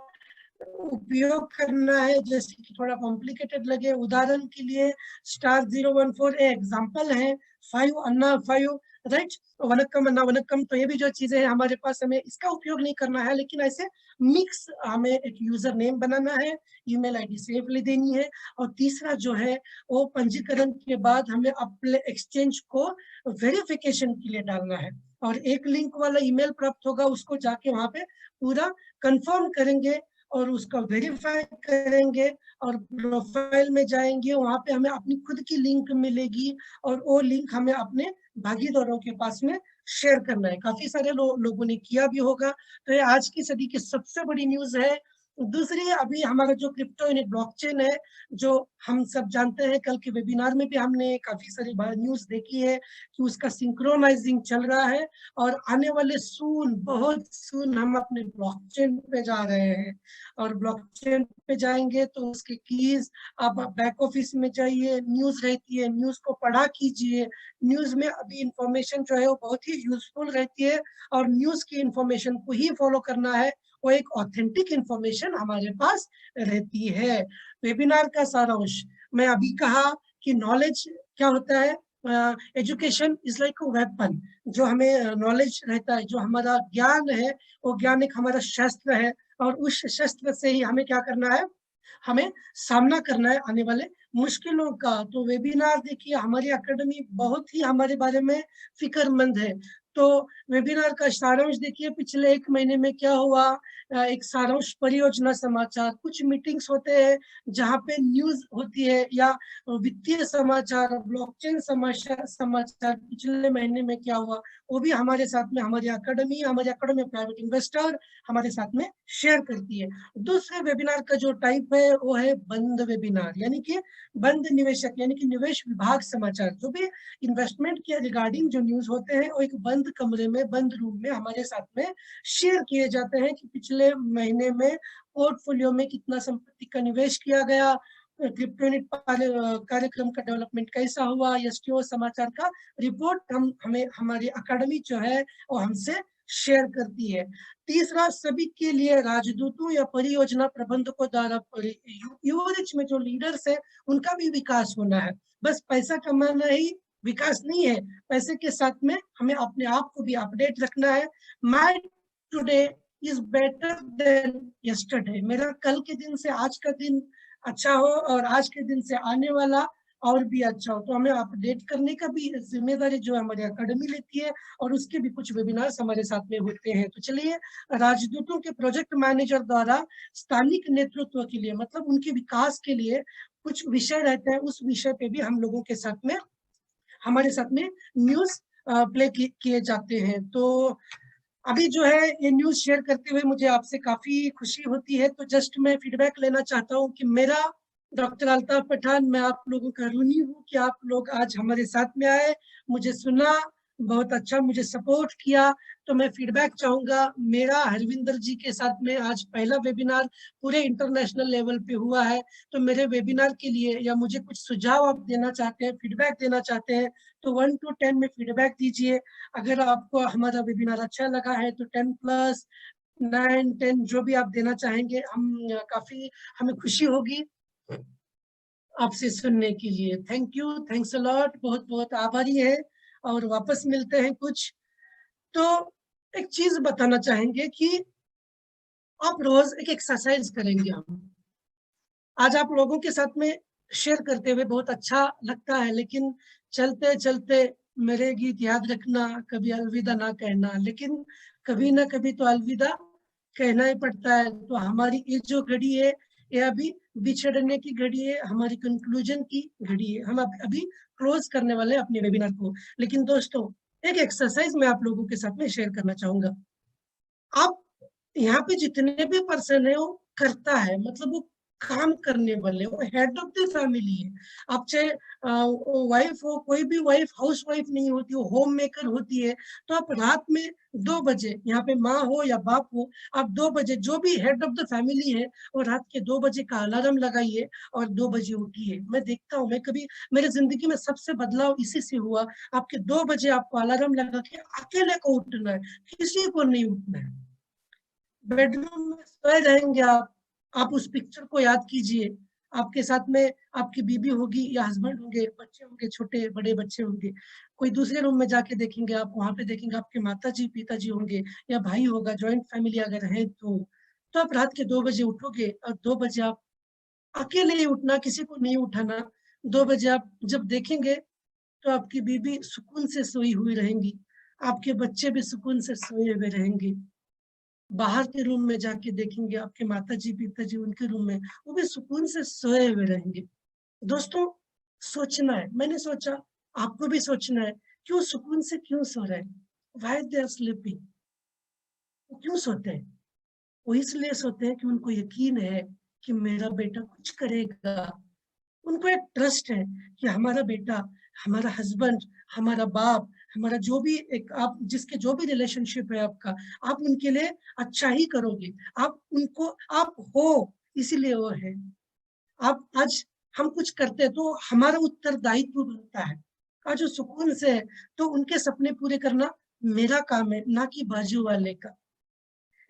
Speaker 1: उपयोग करना है, जैसे कि थोड़ा कॉम्प्लिकेटेड लगे। उदाहरण के लिए *014 एग्जाम्पल है, 5 अन्ना 5, राइट, वनक्कम अन्ना वनक्कम। तो ये भी जो चीजें हैं हमारे पास, हमें इसका उपयोग नहीं करना है, लेकिन ऐसे मिक्स हमें एक यूजर नेम बनाना है, ईमेल आईडी सेफली देनी है। और तीसरा जो है वो पंजीकरण के बाद हमें अपने एक्सचेंज को वेरिफिकेशन के लिए डालना है, और एक लिंक वाला ईमेल प्राप्त होगा, उसको जाके वहां पे पूरा कंफर्म करेंगे और उसका वेरीफाई करेंगे, और प्रोफाइल में जाएंगे, वहां पे हमें अपनी खुद की लिंक मिलेगी, और वो लिंक हमें अपने भागीदारों के पास में शेयर करना है। काफी सारे लोगों ने किया भी होगा। तो ये आज की सदी की सबसे बड़ी न्यूज है। दूसरी, अभी हमारा जो क्रिप्टो यूनिट ब्लॉकचेन है, जो हम सब जानते हैं, कल के वेबिनार में भी हमने काफी सारी बार न्यूज देखी है कि उसका सिंक्रोनाइजिंग चल रहा है, और आने वाले सून, बहुत सून हम अपने ब्लॉकचेन पे जा रहे हैं। और ब्लॉकचेन पे जाएंगे तो उसके कीज, आप बैक ऑफिस में जाइए, न्यूज रहती है, न्यूज को पढ़ा कीजिए। न्यूज में अभी इंफॉर्मेशन जो है वो बहुत ही यूजफुल रहती है, और न्यूज की इंफॉर्मेशन को ही फॉलो करना है, वो एक ऑथेंटिक इंफॉर्मेशन हमारे पास रहती है। वेबिनार का सारांश मैं अभी कहा कि नॉलेज क्या होता है, education is like a weapon. जो हमें नॉलेज रहता है, जो हमारा ज्ञान है, वो ज्ञान एक हमारा शस्त्र है, और उस शस्त्र से ही हमें क्या करना है, हमें सामना करना है आने वाले मुश्किलों का। तो वेबिनार देखिए, हमारी एकेडमी बहुत ही हमारे बारे में फिक्रमंद है। तो वेबिनार का सारांश देखिए, पिछले 1 महीने में क्या हुआ, एक सारांश परियोजना समाचार, कुछ मीटिंग्स होते हैं जहाँ पे न्यूज होती है, या वित्तीय समाचार, ब्लॉकचेन समाचार पिछले महीने में क्या हुआ, वो भी हमारे साथ में हमारी एकेडमी प्राइवेट इन्वेस्टर हमारे साथ में शेयर करती है। दूसरे वेबिनार का जो टाइप है वो है बंद वेबिनार, यानी कि बंद निवेशक, यानी कि निवेश विभाग समाचार। जो भी इन्वेस्टमेंट के रिगार्डिंग जो न्यूज होते हैं, वो एक बंद कमरे में, बंद रूम में हमारे साथ में शेयर किए जाते हैं, कि पिछले महीने में पोर्टफोलियो में कितना संपत्ति का निवेश किया गया, क्रिप्टो यूनिट कार्यक्रम का डेवलपमेंट कैसा हुआ, एसटीओ समाचार का रिपोर्ट हमें हमारी एकेडमी जो है वो हमसे शेयर करती है। तीसरा, सभी के लिए राजदूतों या परियोजना प्रबंधकों द्वारा यूरिच में जो लीडर्स है उनका भी विकास होना है। बस पैसा कमाना ही विकास नहीं है, पैसे के साथ में हमें अपने आप को भी अपडेट रखना है। My today is better than yesterday, मेरा कल के दिन से आज का दिन अच्छा हो, और आज के दिन से आने वाला और भी अच्छा हो। तो हमें अपडेट करने का भी जिम्मेदारी जो हमारी एकेडमी लेती है, और उसके भी कुछ वेबिनार्स हमारे साथ में होते हैं। तो चलिए, राजदूतों के प्रोजेक्ट मैनेजर द्वारा स्थानिक नेतृत्व के लिए, मतलब उनके विकास के लिए कुछ विषय रहते हैं, उस विषय पे भी हम लोगों के साथ में, हमारे साथ में न्यूज प्ले किए जाते हैं। तो अभी जो है ये न्यूज शेयर करते हुए मुझे आपसे काफी खुशी होती है। तो जस्ट मैं फीडबैक लेना चाहता हूँ कि मेरा, डॉक्टर अल्ताफ पठान, मैं आप लोगों का ऋणी हूँ कि आप लोग आज हमारे साथ में आए, मुझे सुना, बहुत अच्छा मुझे सपोर्ट किया। तो मैं फीडबैक चाहूंगा। मेरा हरविंदर जी के साथ में आज पहला वेबिनार पूरे इंटरनेशनल लेवल पे हुआ है। तो मेरे वेबिनार के लिए, या मुझे कुछ सुझाव आप देना चाहते हैं, फीडबैक देना चाहते हैं, तो 1 to 10 में फीडबैक दीजिए। अगर आपको हमारा वेबिनार अच्छा लगा है तो 10+, 9, 10 जो भी आप देना चाहेंगे, काफी हमें खुशी होगी आपसे सुनने के लिए। Thank you, thanks a lot, बहुत बहुत आभारी है। और वापस मिलते हैं कुछ। तो एक चीज बताना चाहेंगे कि आप रोज एक एक्सरसाइज करेंगे। हम आज आप लोगों के साथ में शेयर करते हुए बहुत अच्छा लगता है, लेकिन चलते चलते मेरे गीत याद रखना, कभी अलविदा ना कहना, लेकिन कभी ना कभी तो अलविदा कहना ही पड़ता है। तो हमारी ये जो घड़ी है, ये अभी बिछड़ने की घड़ी है, हमारी कंक्लूजन की घड़ी है। हम अभी क्लोज करने वाले हैं अपने वेबिनार को। लेकिन दोस्तों, एक एक्सरसाइज मैं आप लोगों के साथ में शेयर करना चाहूंगा। आप यहाँ पे जितने भी पर्सन है वो करता है, मतलब वो काम करने वाले, वो हेड ऑफ द फैमिली है। आप चाहे वाइफ हो, कोई भी वाइफ हाउस वाइफ नहीं होती, वो होम मेकर होती है, तो आप रात में 2 बजे, यहाँ पे माँ हो या बाप हो, आप 2 बजे, जो भी हेड ऑफ द फैमिली है, वो रात के 2 बजे का अलार्म लगाइए और 2 बजे उठिए। मैं देखता हूँ, मैं कभी मेरे जिंदगी में सबसे बदलाव इसी से हुआ। आपके 2 बजे आपको अलार्म लगा के अकेले को उठना है, किसी को नहीं उठना है। बेडरूम में सोए रहेंगे आप उस पिक्चर को याद कीजिए। आपके साथ में आपकी बीबी होगी या हस्बैंड होंगे, बच्चे होंगे, छोटे बड़े बच्चे होंगे। कोई दूसरे रूम में जाके देखेंगे आप, वहां पे देखेंगे आपके माताजी पिताजी होंगे या भाई होगा, जॉइंट फैमिली अगर है तो आप रात के 2 बजे उठोगे और 2 बजे आप अकेले ही उठना, किसी को नहीं उठाना। 2 बजे आप जब देखेंगे तो आपकी बीबी सुकून से सोई हुई रहेंगी, आपके बच्चे भी सुकून से सोए हुए रहेंगे। बाहर के रूम में जाके देखेंगे आपके माताजी पिताजी, उनके रूम में वो भी सुकून से सोए हुए रहेंगे। दोस्तों, सोचना है, मैंने सोचा आपको भी सोचना है, क्यों सुकून से क्यों सो रहे हैं, व्हाई दे आर स्लीपिंग, वो क्यों सोते हैं? वो इसलिए सोते हैं कि उनको यकीन है कि मेरा बेटा कुछ करेगा। उनको एक ट्रस्ट है कि हमारा बेटा, हमारा हस्बैंड, हमारा बाप, हमारा जो भी एक आप जिसके जो भी रिलेशनशिप है आपका, आप उनके लिए अच्छा ही करोगे। आप उनको, आप हो इसीलिए वो है। आप आज हम कुछ करते हैं तो हमारा उत्तरदायित्व बनता है। आज जो सुकून से है तो उनके सपने पूरे करना मेरा काम है, ना कि बाजू वाले का।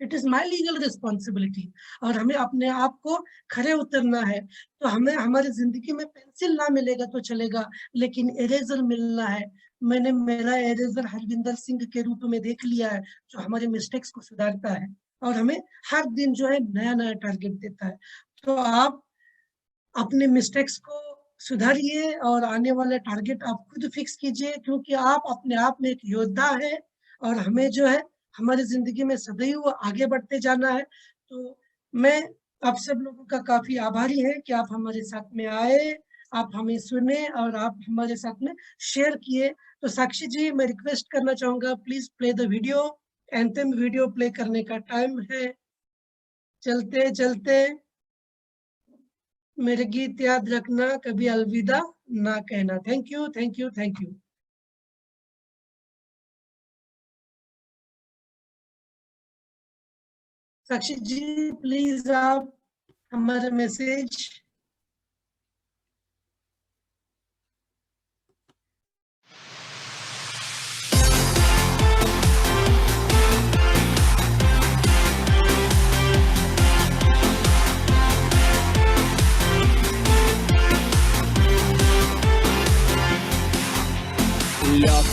Speaker 1: It is my legal responsibility. और हमें अपने आप को खरे उतरना है। तो हमें हमारी जिंदगी में पेंसिल ना मिलेगा तो चलेगा, लेकिन इरेजर मिलना है। मैंने मेरा इरेजर हरविंदर सिंह के रूप में देख लिया है, जो हमारे मिस्टेक्स को सुधारता है और हमें हर दिन जो है नया नया टारगेट देता है। तो आप अपने मिस्टेक्स को सुधारिए और आने वाले टारगेट आप खुद फिक्स कीजिए, क्योंकि आप अपने आप में एक योद्धा है और हमें जो है हमारी जिंदगी में सदैव आगे बढ़ते जाना है। तो मैं आप सब लोगों का काफी आभारी है कि आप हमारे साथ में आए, आप हमें सुने और आप हमारे साथ में शेयर किए। तो साक्षी जी, मैं रिक्वेस्ट करना चाहूंगा, please play the video. Anthem video play करने का टाइम है। चलते चलते मेरे गीत याद रखना, कभी अलविदा ना कहना। Thank you, thank you, thank you. Sakshi ji, please आप हमारा मैसेज।
Speaker 3: Лед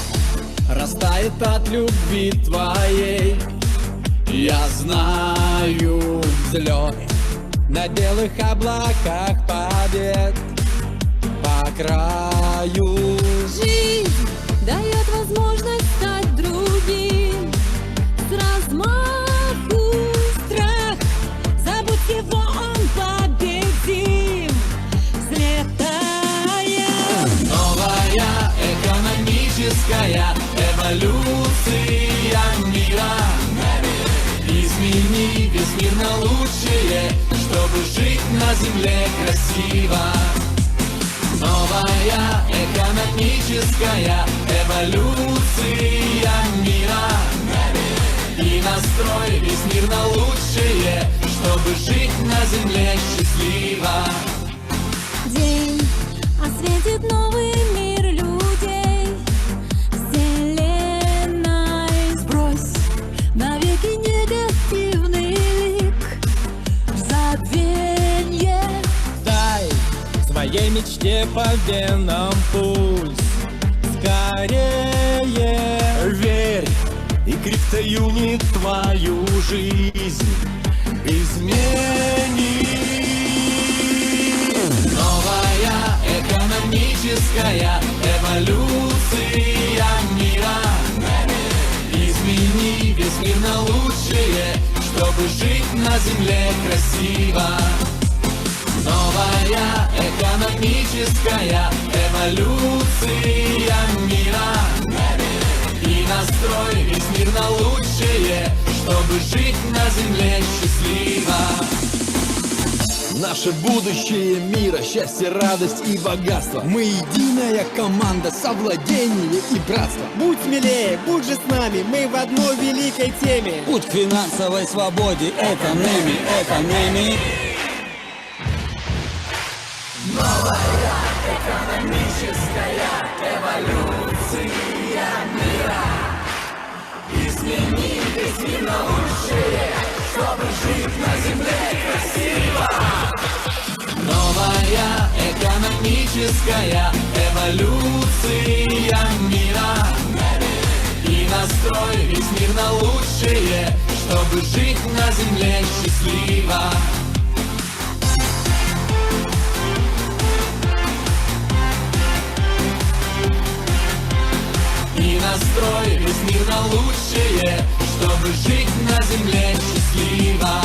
Speaker 3: растает от любви твоей. Я знаю взлет на белых облаках побед по краю.
Speaker 4: Жизнь дает возможность стать другим. С размаху страх, забудь его, он победим. Взлетаем.
Speaker 3: Новая экономическая эволюция мира. Измени весь мир на лучшее, чтобы жить на земле красиво. Новая экономическая эволюция мира. И настрой весь мир на лучшее, чтобы жить на земле счастливо.
Speaker 4: День осветит новый мир людей. Вселенной сбрось навеки негативный лик. В забвенье
Speaker 3: Дай своей мечте по венам пульс. Скорее верь, и криптоюнит твою жизнь изменит. Новая экономическая эволюция мира. Измени весь мир на лучшее, чтобы жить на земле красиво. Новая экономическая эволюция мира. И настрой весь мир на лучшее, чтобы жить на земле счастливо.
Speaker 5: Наше будущее мира, счастье, радость и богатство. Мы единая команда, совладение и братство.
Speaker 6: Будь смелее, будь же с нами, мы в одной великой теме.
Speaker 3: Путь к финансовой свободе — это Неми, это Неми. Новая экономическая эволюция мира. И настрой весь мир на лучшее, чтобы жить на земле счастливо. И настрой весь мир на лучшее, чтобы жить на земле счастливо.